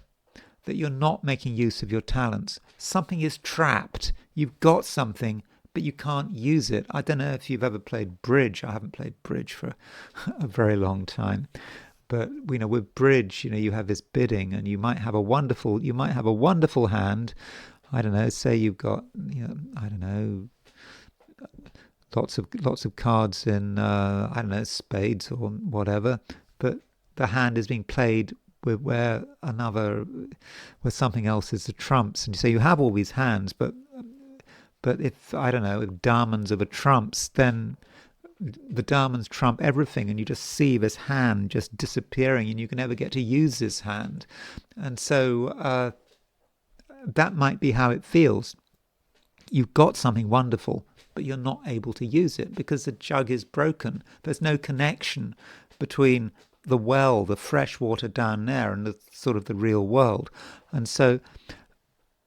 that you're not making use of your talents. Something is trapped. You've got something, but you can't use it. I don't know if you've ever played bridge. I haven't played bridge for a very long time. But with bridge, you have this bidding, and you might have a wonderful hand. I don't know. Say you've got, I don't know, lots of cards in I don't know, spades or whatever, but the hand is being played with where something else is the trumps, and so you have all these hands, but if, I don't know, if diamonds are the trumps, then the diamonds trump everything, and you just see this hand just disappearing, and you can never get to use this hand. And so that might be how it feels. You've got something wonderful, but you're not able to use it because the jug is broken. There's no connection between the well, the fresh water down there, and the sort of the real world. And so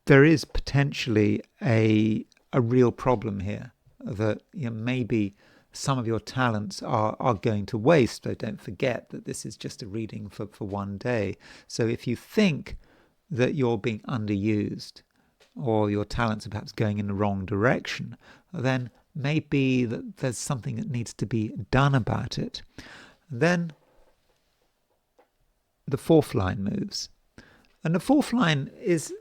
there is potentially a real problem here, that maybe some of your talents are going to waste. So don't forget that this is just a reading for one day. So if you think that you're being underused, or your talents are perhaps going in the wrong direction, then maybe that there's something that needs to be done about it. Then the 4th line moves. And the 4th line is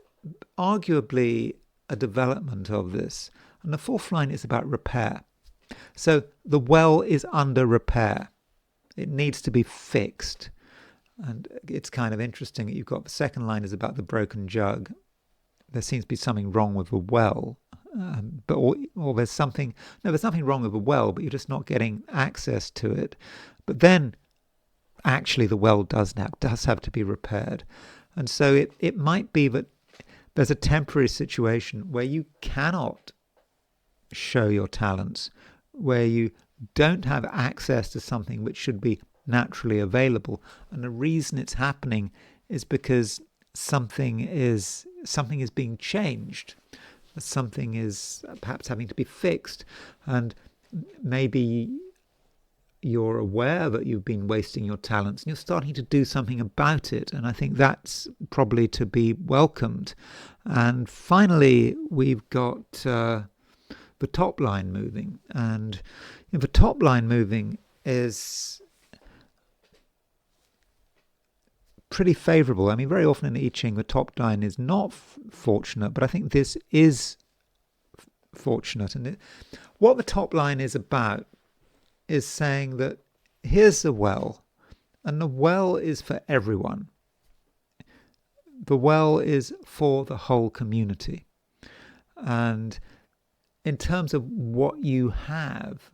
arguably a development of this. And the 4th line is about repair. So the well is under repair. It needs to be fixed. And it's kind of interesting that you've got the 2nd line is about the broken jug. There seems to be something wrong with the well, or there's nothing wrong with the well, but you're just not getting access to it. But then, actually, the well does have to be repaired, and so it might be that there's a temporary situation where you cannot show your talents, where you don't have access to something which should be naturally available, and the reason it's happening is because something is being changed. Something is perhaps having to be fixed, and maybe you're aware that you've been wasting your talents and you're starting to do something about it, and I think that's probably to be welcomed. And finally, we've got the top line moving, and the top line moving is pretty favourable. I mean, very often in I Ching, the top line is not fortunate, but I think this is fortunate. And what the top line is about is saying that here's the well, and the well is for everyone. The well is for the whole community. And in terms of what you have,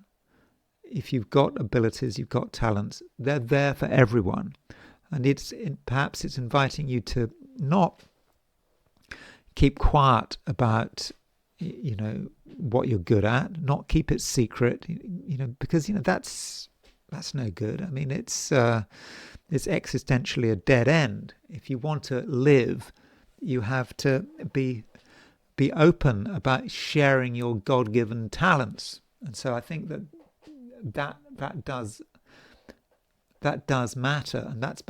if you've got abilities, you've got talents, they're there for everyone. And perhaps it's inviting you to not keep quiet about, what you're good at, not keep it secret, because that's no good. I mean, it's existentially a dead end. If you want to live, you have to be open about sharing your God-given talents. And so I think that does matter, and that's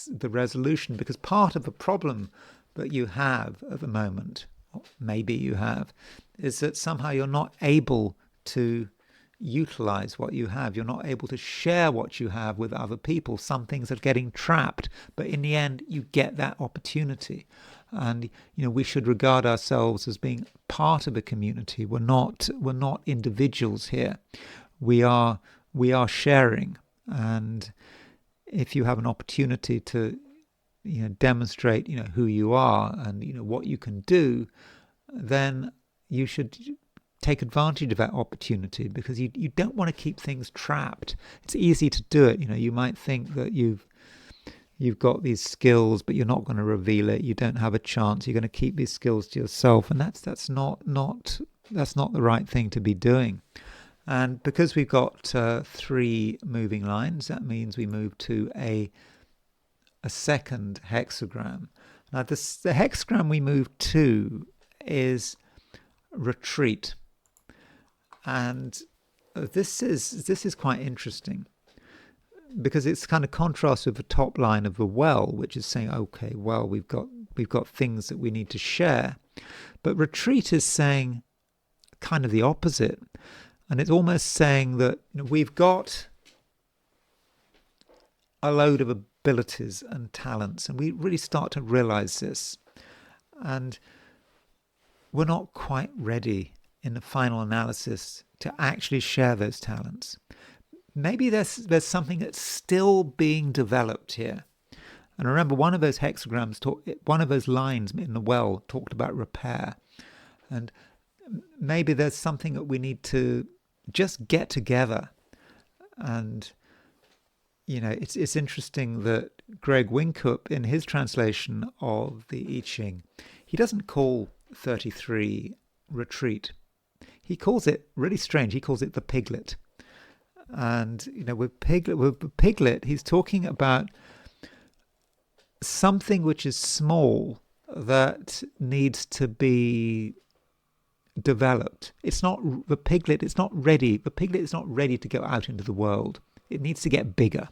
the resolution, because part of the problem that you have at the moment, maybe you have, is that somehow you're not able to utilize what you have. You're not able to share what you have with other people. Some things are getting trapped, but in the end, you get that opportunity. And we should regard ourselves as being part of a community. We're not individuals here. We are sharing. And if you have an opportunity to demonstrate who you are and what you can do, then you should take advantage of that opportunity, because you don't want to keep things trapped. It's easy to do it. You might think that you've got these skills, but you're not going to reveal it. You don't have a chance. You're going to keep these skills to yourself, and that's not the right thing to be doing. And because we've got 3 moving lines, that means we move to a second hexagram. Now, the hexagram we move to is retreat, and this is quite interesting, because it's kind of contrast with the top line of the well, which is saying, okay, well, we've got things that we need to share, but retreat is saying kind of the opposite, and it's almost saying that we've got a load of abilities and talents, and we really start to realize this, and we're not quite ready in the final analysis to actually share those talents. Maybe there's something that's still being developed here. And remember, one of those hexagrams, one of those lines in the well talked about repair. And maybe there's something that we need to just get together. And it's interesting that Greg Winkup, in his translation of the I Ching, he doesn't call 33 retreat. He calls it, really strange, he calls it the piglet. And with piglet, he's talking about something which is small that needs to be developed. The piglet is not ready to go out into the world. It needs to get bigger.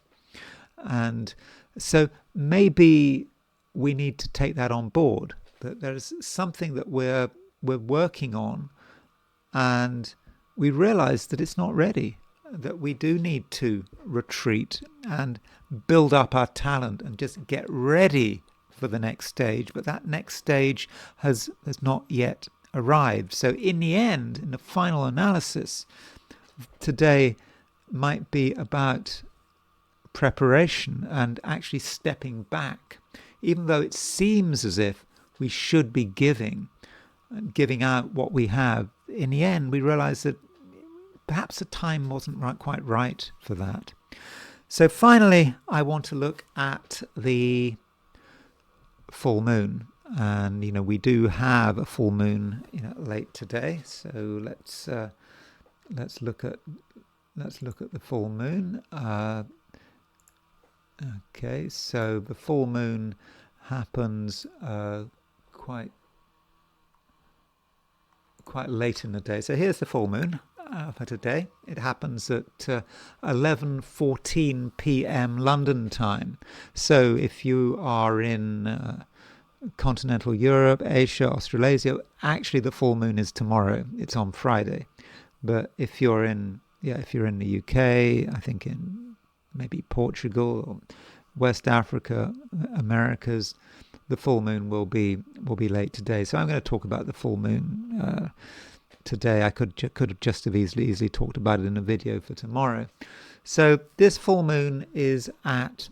And so maybe we need to take that on board, that there's something that we're working on, and we realize that it's not ready, that we do need to retreat and build up our talent and just get ready for the next stage. But that next stage has not yet arrived. So in the end, in the final analysis, today might be about preparation and actually stepping back. Even though it seems as if we should be giving out what we have, in the end we realize that perhaps the time wasn't quite right for that. So finally, I want to look at the full moon, and we do have a full moon late today. So let's look at the full moon. Okay, so the full moon happens quite late in the day. So here's the full moon for today. It happens at 11:14 p.m. London time. So if you are in continental Europe, Asia, Australasia, actually the full moon is tomorrow. It's on Friday. But if you're in the UK, I think in maybe Portugal or West Africa, Americas, the full moon will be late today. So I'm going to talk about the full moon today. I could have just have easily talked about it in a video for tomorrow. So this full moon is at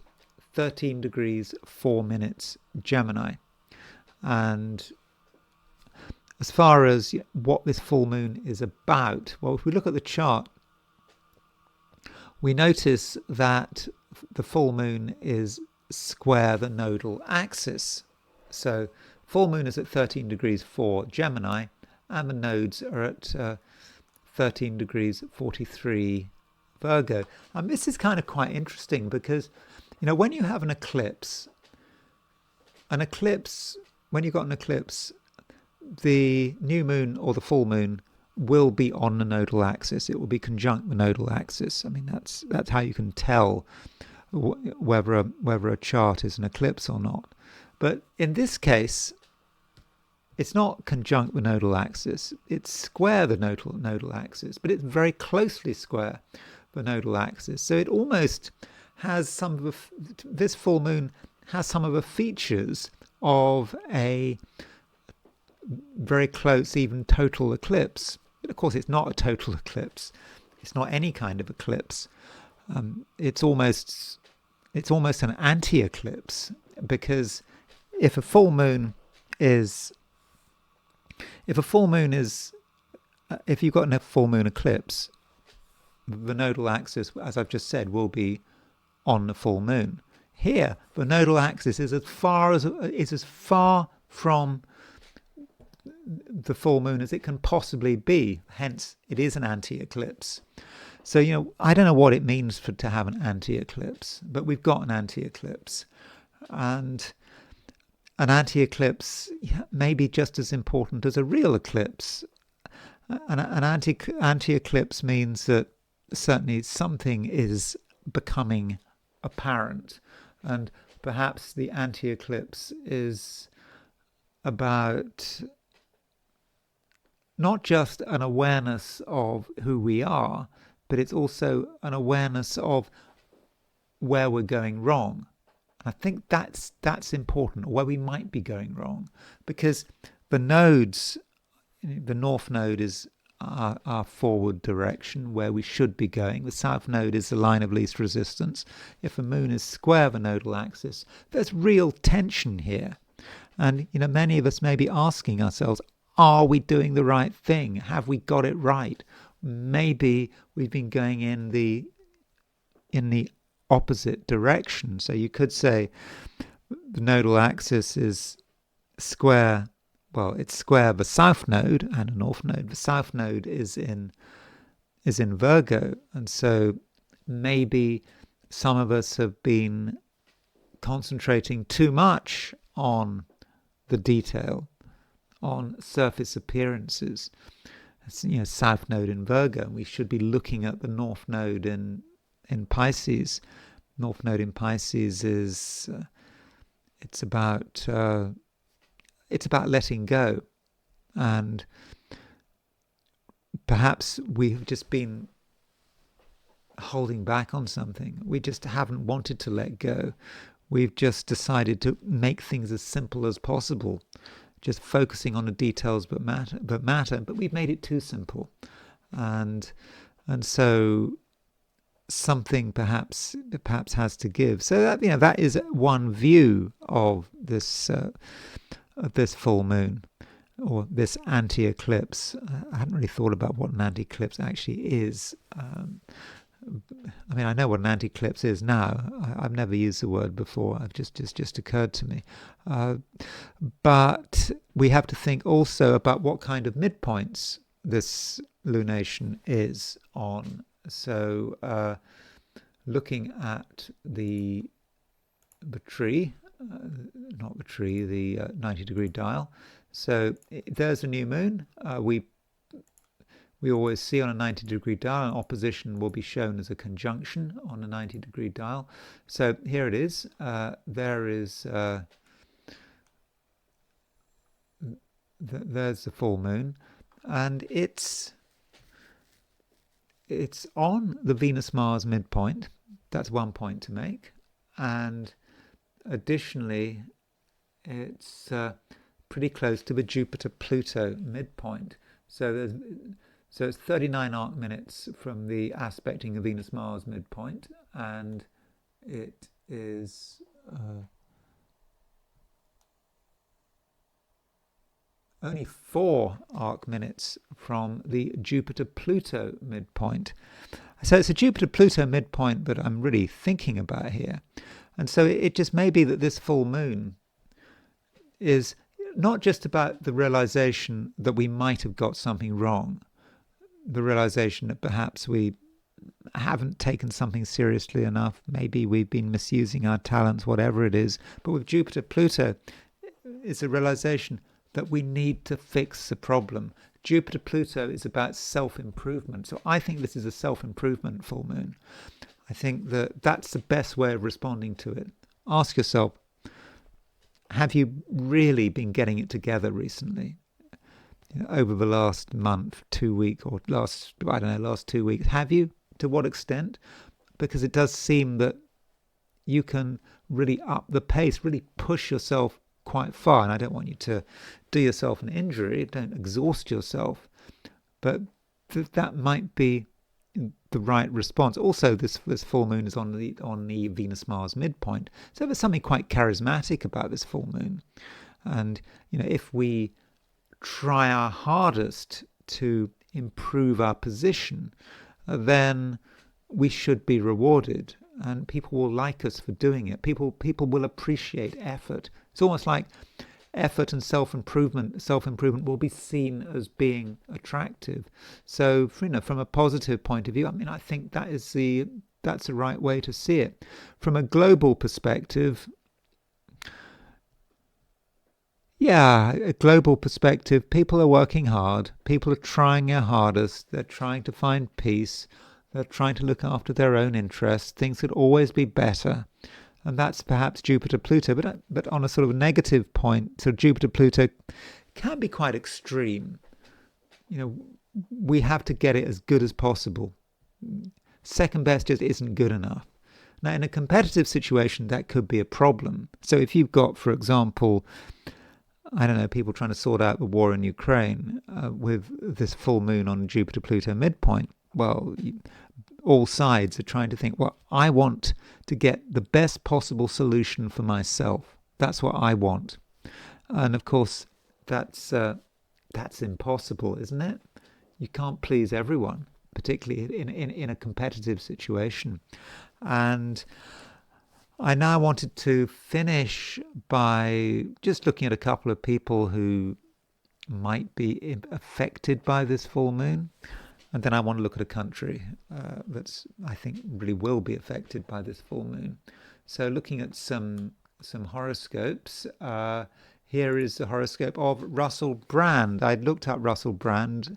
13 degrees 4 minutes Gemini. And as far as what this full moon is about, well, if we look at the chart, we notice that the full moon is square the nodal axis. So full moon is at 13 degrees 4 Gemini, and the nodes are at 13 degrees 43 Virgo. And this is kind of quite interesting because, when you have an eclipse, when you've got an eclipse, the new moon or the full moon will be on the nodal axis. It will be conjunct the nodal axis. I mean, that's how you can tell whether a chart is an eclipse or not. But in this case, it's not conjunct the nodal axis. It's square the nodal axis, but it's very closely square the nodal axis. So it almost has some of this full moon has some of the features of a very close, even total eclipse. But of course, it's not a total eclipse. It's not any kind of eclipse. It's almost an anti-eclipse, because if a full moon is if you've got a full moon eclipse, the nodal axis, as I've just said, will be on the full moon. Here, the nodal axis is as far from the full moon as it can possibly be. Hence, it is an anti-eclipse. So, I don't know what it means to have an anti-eclipse, but we've got an anti-eclipse. And an anti-eclipse may be just as important as a real eclipse. An anti-eclipse means that certainly something is becoming apparent, and perhaps the anti-eclipse is about not just an awareness of who we are, but it's also an awareness of where we're going wrong. I think that's important, where we might be going wrong, because the nodes, the north node is our forward direction, where we should be going. The south node is the line of least resistance. If the moon is square the nodal axis, there's real tension here. And many of us may be asking ourselves, are we doing the right thing? Have we got it right? Maybe we've been going in the opposite direction. So you could say the nodal axis is square. Well, it's square the south node and a north node. The south node is in Virgo, and so maybe some of us have been concentrating too much on the detail, on surface appearances. South node in Virgo, and we should be looking at the north node in Pisces. North node in Pisces is it's about letting go, and perhaps we've just been holding back on something. We just haven't wanted to let go. We've just decided to make things as simple as possible, just focusing on the details but we've made it too simple, and so something perhaps has to give. So that is one view of this full moon, or this anti-eclipse. I hadn't really thought about what an anti-eclipse actually is. I know what an anti-eclipse is now. I've never used the word before. It just occurred to me. But we have to think also about what kind of midpoints this lunation is on. So looking at the tree, not the tree, the 90-degree dial. So there's a new moon. We always see on a 90-degree dial, an opposition will be shown as a conjunction on a 90-degree dial. So here it is. There's the full moon, and it's on the Venus-Mars midpoint. That's one point to make. And additionally, it's pretty close to the Jupiter-Pluto midpoint. So it's 39 arc minutes from the aspecting of Venus-Mars midpoint, and it is only 4 arc minutes from the Jupiter-Pluto midpoint. So it's a Jupiter-Pluto midpoint that I'm really thinking about here. And so it just may be that this full moon is not just about the realization that we might have got something wrong, the realization that perhaps we haven't taken something seriously enough, maybe we've been misusing our talents, whatever it is. But with Jupiter-Pluto, it's a realization that we need to fix the problem. Jupiter-Pluto is about self-improvement. So I think this is a self-improvement full moon. I think that that's the best way of responding to it. Ask yourself, have you really been getting it together recently? Over the last month, 2 weeks, or last 2 weeks, have you? To what extent? Because it does seem that you can really up the pace, really push yourself quite far. And I don't want you to do yourself an injury, don't exhaust yourself, but that might be the right response. Also, this full moon is on the Venus-Mars midpoint, so there's something quite charismatic about this full moon. And if we try our hardest to improve our position, then we should be rewarded, and people will like us for doing it. People will appreciate effort. It's almost like effort and self-improvement will be seen as being attractive. So, from a positive point of view, I think that's the right way to see it. From a global perspective, a global perspective, people are working hard. People are trying their hardest. They're trying to find peace. They're trying to look after their own interests. Things could always be better. And that's perhaps Jupiter-Pluto. But on a sort of negative point, so Jupiter-Pluto can be quite extreme. We have to get it as good as possible. Second best just isn't good enough. Now, in a competitive situation, that could be a problem. So if you've got, for example, I don't know, people trying to sort out the war in Ukraine with this full moon on Jupiter-Pluto midpoint, well, all sides are trying to think, well, I want to get the best possible solution for myself. That's what I want. And of course, that's impossible, isn't it? You can't please everyone, particularly in a competitive situation. And I now wanted to finish by just looking at a couple of people who might be affected by this full moon. And then I want to look at a country that's, I think, really will be affected by this full moon. So looking at some horoscopes, here is the horoscope of Russell Brand. I'd looked up Russell Brand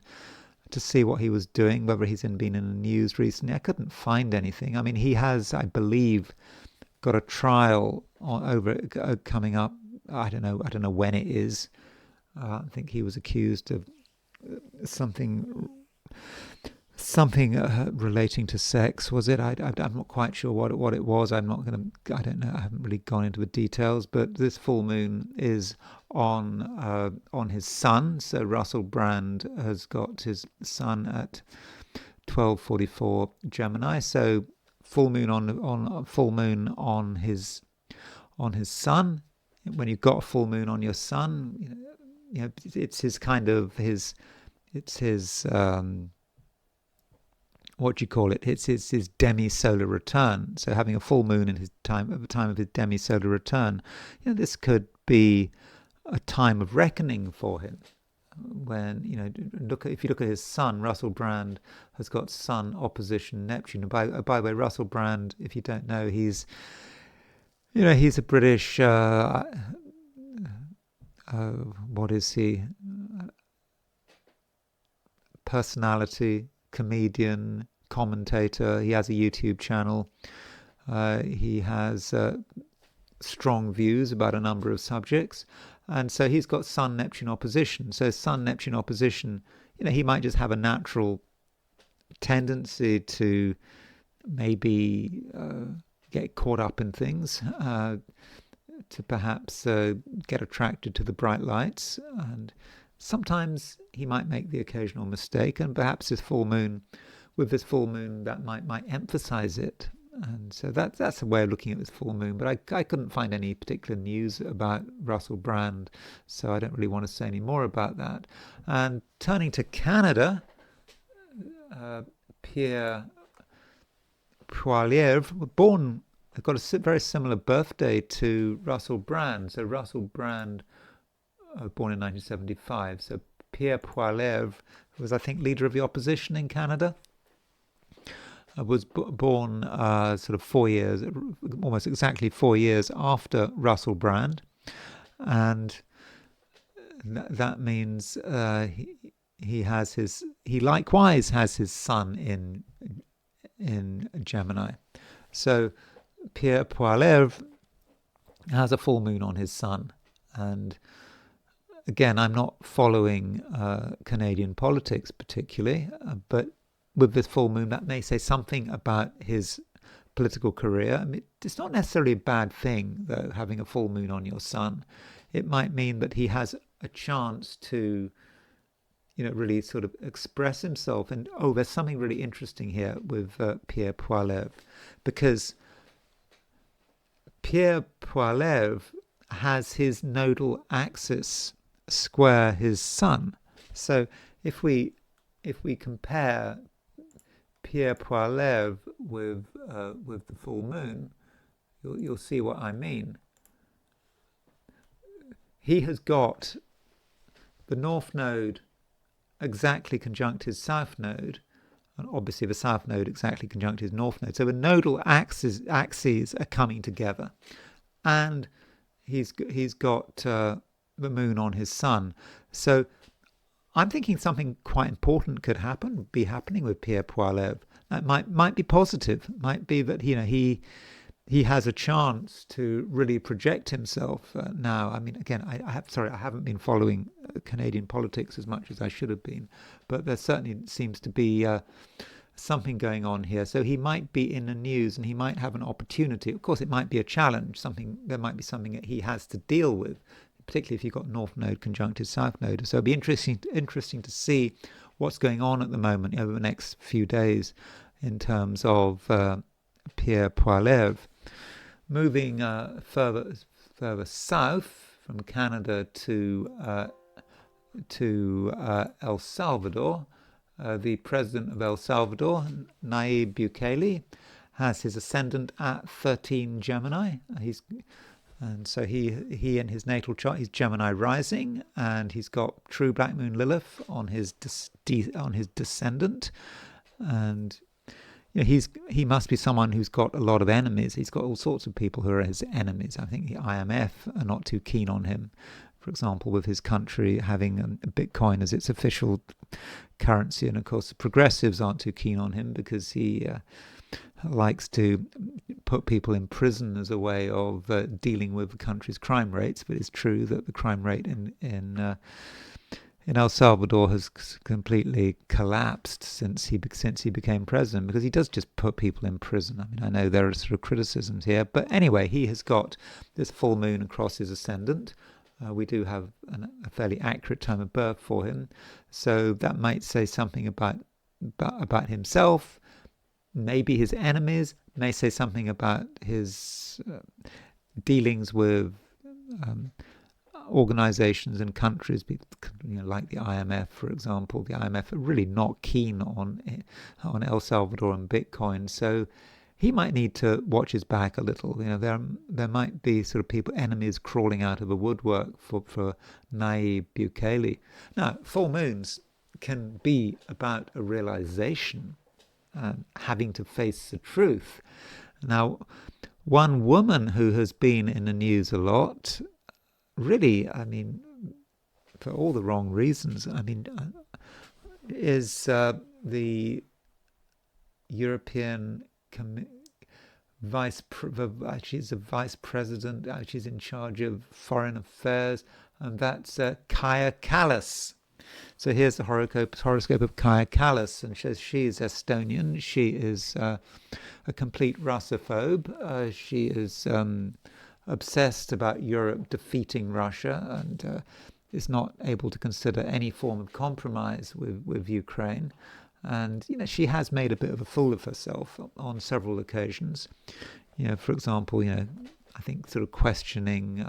to see what he was doing, whether he's been in the news recently. I couldn't find anything. I mean, he has, I believe, got a trial coming up. I don't know when it is. I think he was accused of something relating to sex, was it? I'm not quite sure what it was. I don't know. I haven't really gone into the details. But this full moon is on his sun. So Russell Brand has got his sun at 12:44 Gemini. So full moon on his sun. When you've got a full moon on your sun, it's his what do you call it? It's his demi-solar return. So having a full moon at the time of his demi-solar return, this could be a time of reckoning for him. When if you look at his sun, Russell Brand has got Sun opposition Neptune. And by the way, Russell Brand, if you don't know, he's a British. What is he? Personality, comedian, commentator. He has a YouTube channel. He has strong views about a number of subjects. And so he's got Sun-Neptune opposition. So Sun-Neptune opposition, he might just have a natural tendency to maybe get caught up in things, to perhaps get attracted to the bright lights. And sometimes he might make the occasional mistake, and perhaps this full moon that might emphasize it. And so that's a way of looking at this full moon. But I couldn't find any particular news about Russell Brand, so I don't really want to say any more about that. And turning to Canada, Pierre Poilievre got a very similar birthday to Russell Brand. So Russell Brand, born in 1975. So Pierre Poilievre was, I think, leader of the opposition in Canada. Was born sort of 4 years, almost exactly 4 years after Russell Brand, and that means he likewise has his sun in Gemini. So Pierre Poilievre has a full moon on his sun, And again, I'm not following Canadian politics particularly, but with this full moon, that may say something about his political career. I mean, it's not necessarily a bad thing, though, having a full moon on your sun. It might mean that he has a chance to, really sort of express himself. And there's something really interesting here with Pierre Poilievre, because Pierre Poilievre has his nodal axis square his sun. So if we compare Pierre Poilievre with the full moon, you'll see what I mean. He has got the north node exactly conjunct his south node, and obviously the south node exactly conjunct his north node. So the nodal axes are coming together, and he's got the moon on his sun. So I'm thinking something quite important could be happening with Pierre Poilievre. That might be positive. Might be that he has a chance to really project himself now. I mean, again, I haven't been following Canadian politics as much as I should have been, but there certainly seems to be something going on here. So he might be in the news, and he might have an opportunity. Of course, it might be a challenge. There might be something that he has to deal with, particularly if you've got North Node conjunct his South Node. So it'll be interesting to see what's going on at the moment over the next few days in terms of Pierre Poilievre. Moving further south from Canada to El Salvador, the president of El Salvador, Nayib Bukele, has his ascendant at 13 Gemini. And so he in his natal chart, he's Gemini rising, and he's got true black moon Lilith on his descendant, and he must be someone who's got a lot of enemies. He's got all sorts of people who are his enemies. I think the IMF are not too keen on him, for example, with his country having Bitcoin as its official currency, and of course the progressives aren't too keen on him because he likes to put people in prison as a way of dealing with the country's crime rates. But it's true that the crime rate in El Salvador has completely collapsed since he became president, because he does just put people in prison. I mean, I know there are sort of criticisms here, but anyway, he has got this full moon across his ascendant. We do have a fairly accurate time of birth for him, so that might say something about himself. Maybe his enemies may say something about his dealings with organizations and countries, like the IMF, for example. The IMF are really not keen on El Salvador and Bitcoin, so he might need to watch his back a little. There might be sort of enemies crawling out of the woodwork for Nayib Bukele. Now, full moons can be about a realization, having to face the truth. Now, one woman who has been in the news a lot, really, I mean, for all the wrong reasons, I mean, is the European she's a vice president, she's in charge of foreign affairs, and that's Kaja Kallas. So here's the horoscope of Kaja Kallas, and she's Estonian. She is a complete Russophobe. She is obsessed about Europe defeating Russia, and is not able to consider any form of compromise with Ukraine. And she has made a bit of a fool of herself on several occasions. For example, I think sort of questioning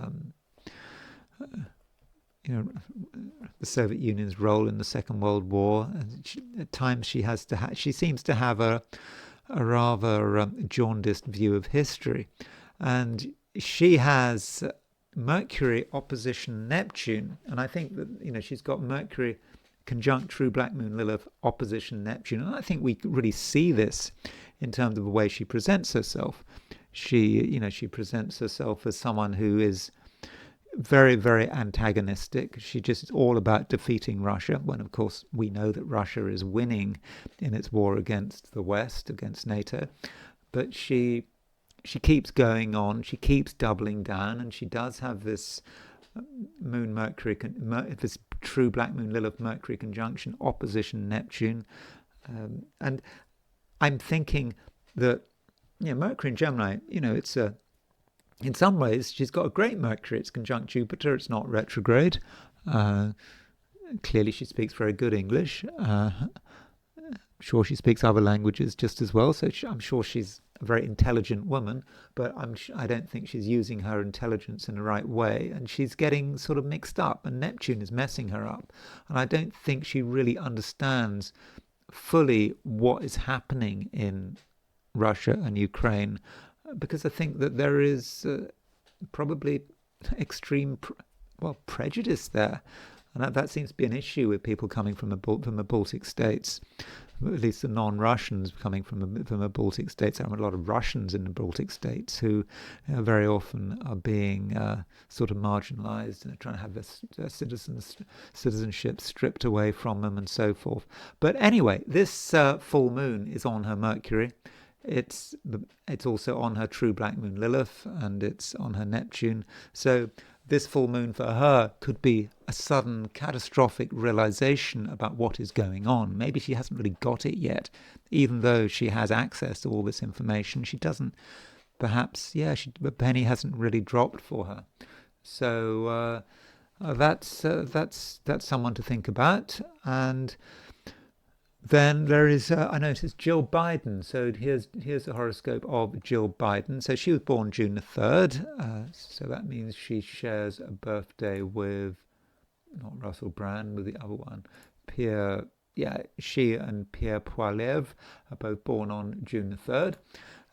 the Soviet Union's role in the Second World War. And at times she seems to have a rather jaundiced view of history, and she has Mercury opposition Neptune, and I think that she's got Mercury conjunct true black moon Lilith opposition Neptune, and I think we really see this in terms of the way she presents herself. She presents herself as someone who is very, very antagonistic. She just is all about defeating Russia, when of course we know that Russia is winning in its war against the West, against NATO. But she keeps going on, she keeps doubling down, and she does have this Moon Mercury, if it's true black moon Lilith Mercury conjunction, opposition Neptune. And I'm thinking that, Mercury in Gemini, it's in some ways she's got a great Mercury. It's conjunct Jupiter. It's not retrograde. Clearly she speaks very good English. Sure she speaks other languages just as well, so I'm sure she's a very intelligent woman, but I don't think she's using her intelligence in the right way, and she's getting sort of mixed up, and Neptune is messing her up, and I don't think she really understands fully what is happening in Russia and Ukraine, because I think that there is probably extreme prejudice there, and that seems to be an issue with people coming from the Baltic states, at least the non-Russians coming from the Baltic states. There are a lot of Russians in the Baltic states who very often are being sort of marginalized and are trying to have their citizenship stripped away from them and so forth. But anyway, this full moon is on her Mercury. It's also on her true black moon Lilith, and it's on her Neptune. So this full moon for her could be a sudden catastrophic realization about what is going on. Maybe she hasn't really got it yet, even though she has access to all this information. She doesn't, perhaps, the penny hasn't really dropped for her. So that's someone to think about. And then there is, I noticed, Jill Biden. So here's the horoscope of Jill Biden. So she was born June the 3rd. So that means she shares a birthday with, not Russell Brand, with the other one, Pierre. Yeah, she and Pierre Poilievre are both born on June the 3rd.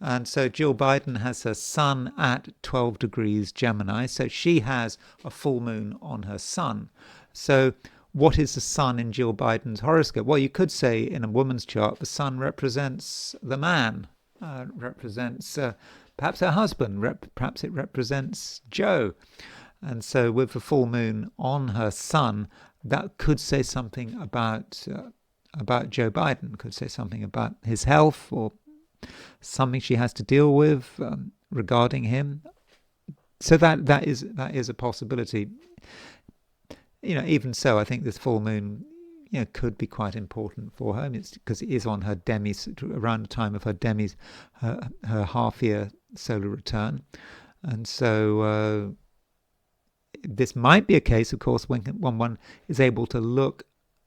And so Jill Biden has her sun at 12 degrees Gemini. So she has a full moon on her sun. So what is the sun in Jill Biden's horoscope? Well, you could say in a woman's chart, the sun represents the man, represents perhaps her husband, perhaps it represents Joe. And so with the full moon on her sun, that could say something about Joe Biden, could say something about his health or something she has to deal with regarding him. So that is a possibility. Even so, I think this full moon, could be quite important for her. It's because it is on her around the time of her her half-year solar return, and so this might be a case, of course, when one is able to look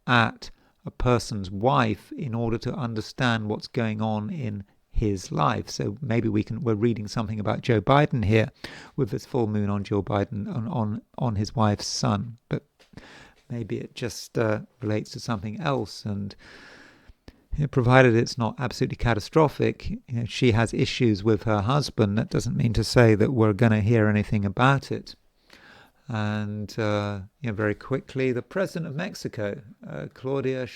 at a person's wife in order to understand what's going on in his life. So maybe we're reading something about Joe Biden here with this full moon on Joe Biden on his wife's sun, but maybe it just relates to something else. And provided it's not absolutely catastrophic, she has issues with her husband. That doesn't mean to say that we're going to hear anything about it. And very quickly, the president of Mexico, Claudia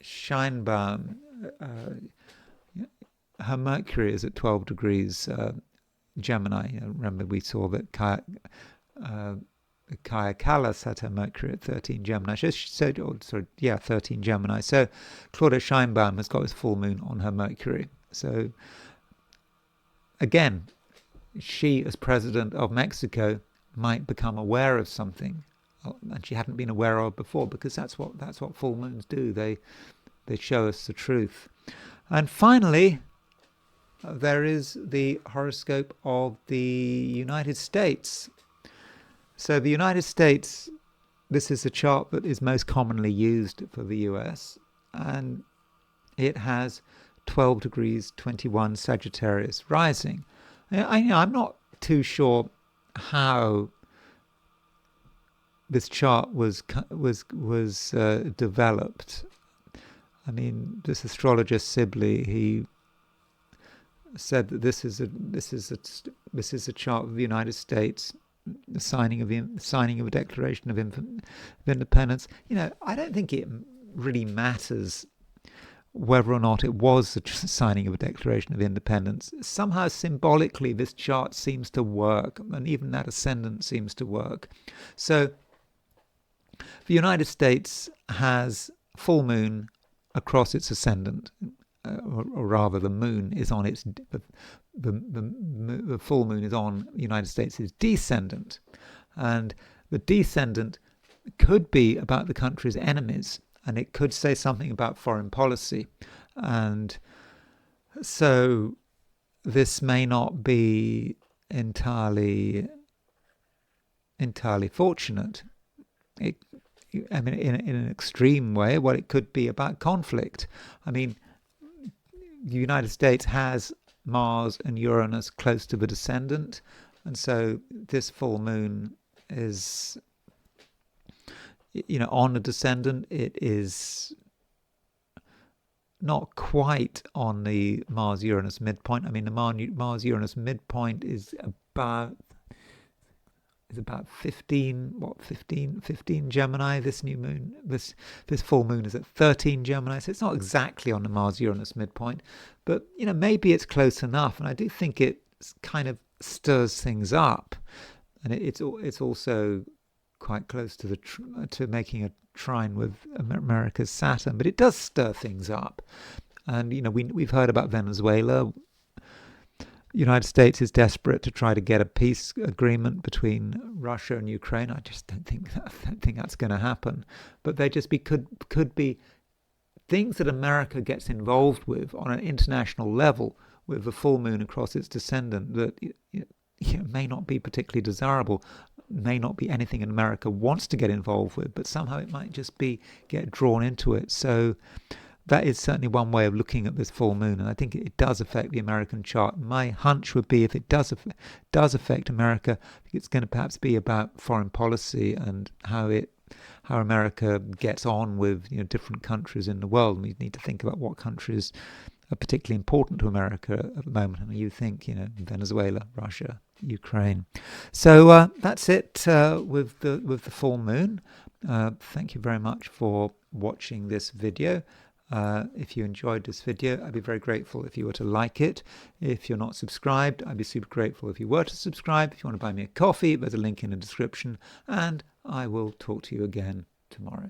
Sheinbaum, her Mercury is at 12 degrees Gemini. Remember, we saw that Kaya Callas had her Mercury at 13 Gemini. 13 Gemini. So Claudia Sheinbaum has got his full moon on her Mercury. So again, she, as president of Mexico, might become aware of something and she hadn't been aware of before, because that's what full moons do. They show us the truth. And finally, there is the horoscope of the United States. So the United States, this is the chart that is most commonly used for the US, and it has 12 degrees 21 Sagittarius rising. I'm not too sure how this chart was developed. I mean, this astrologer Sibley, he said that this is a chart of the United States, the signing of a Declaration of Independence. I don't think it really matters whether or not it was the signing of a Declaration of Independence. Somehow symbolically this chart seems to work, and even that ascendant seems to work. So the United States has full moon across its ascendant, or rather the moon is on its, the full moon is on the United States' descendant. And the descendant could be about the country's enemies, and it could say something about foreign policy. And so this may not be entirely fortunate. I mean, in an extreme way, well, it could be about conflict. I mean, the United States has Mars and Uranus close to the descendant, and so this full moon is, on a descendant. It is not quite on the Mars-Uranus midpoint. I mean, the Mars-Uranus midpoint is about 15 Gemini. This new moon, this full moon is at 13 Gemini, so it's not exactly on the Mars-Uranus midpoint, but maybe it's close enough. And I do think it kind of stirs things up, and it's also quite close to to making a trine with America's Saturn, but it does stir things up. And we've heard about Venezuela. United States is desperate to try to get a peace agreement between Russia and Ukraine. I just don't think that's going to happen. But they just could be things that America gets involved with on an international level with the full moon across its descendant that may not be particularly desirable, may not be anything America wants to get involved with, but somehow it might just get drawn into it. So that is certainly one way of looking at this full moon, and I think it does affect the American chart. My hunch would be if it does affect America, I think it's going to perhaps be about foreign policy and how America gets on with different countries in the world. We need to think about what countries are particularly important to America at the moment, and you think Venezuela, Russia, Ukraine. So that's it with the full moon. Thank you very much for watching this video. If you enjoyed this video, I'd be very grateful if you were to like it. If you're not subscribed, I'd be super grateful if you were to subscribe. If you want to buy me a coffee, there's a link in the description, and I will talk to you again tomorrow.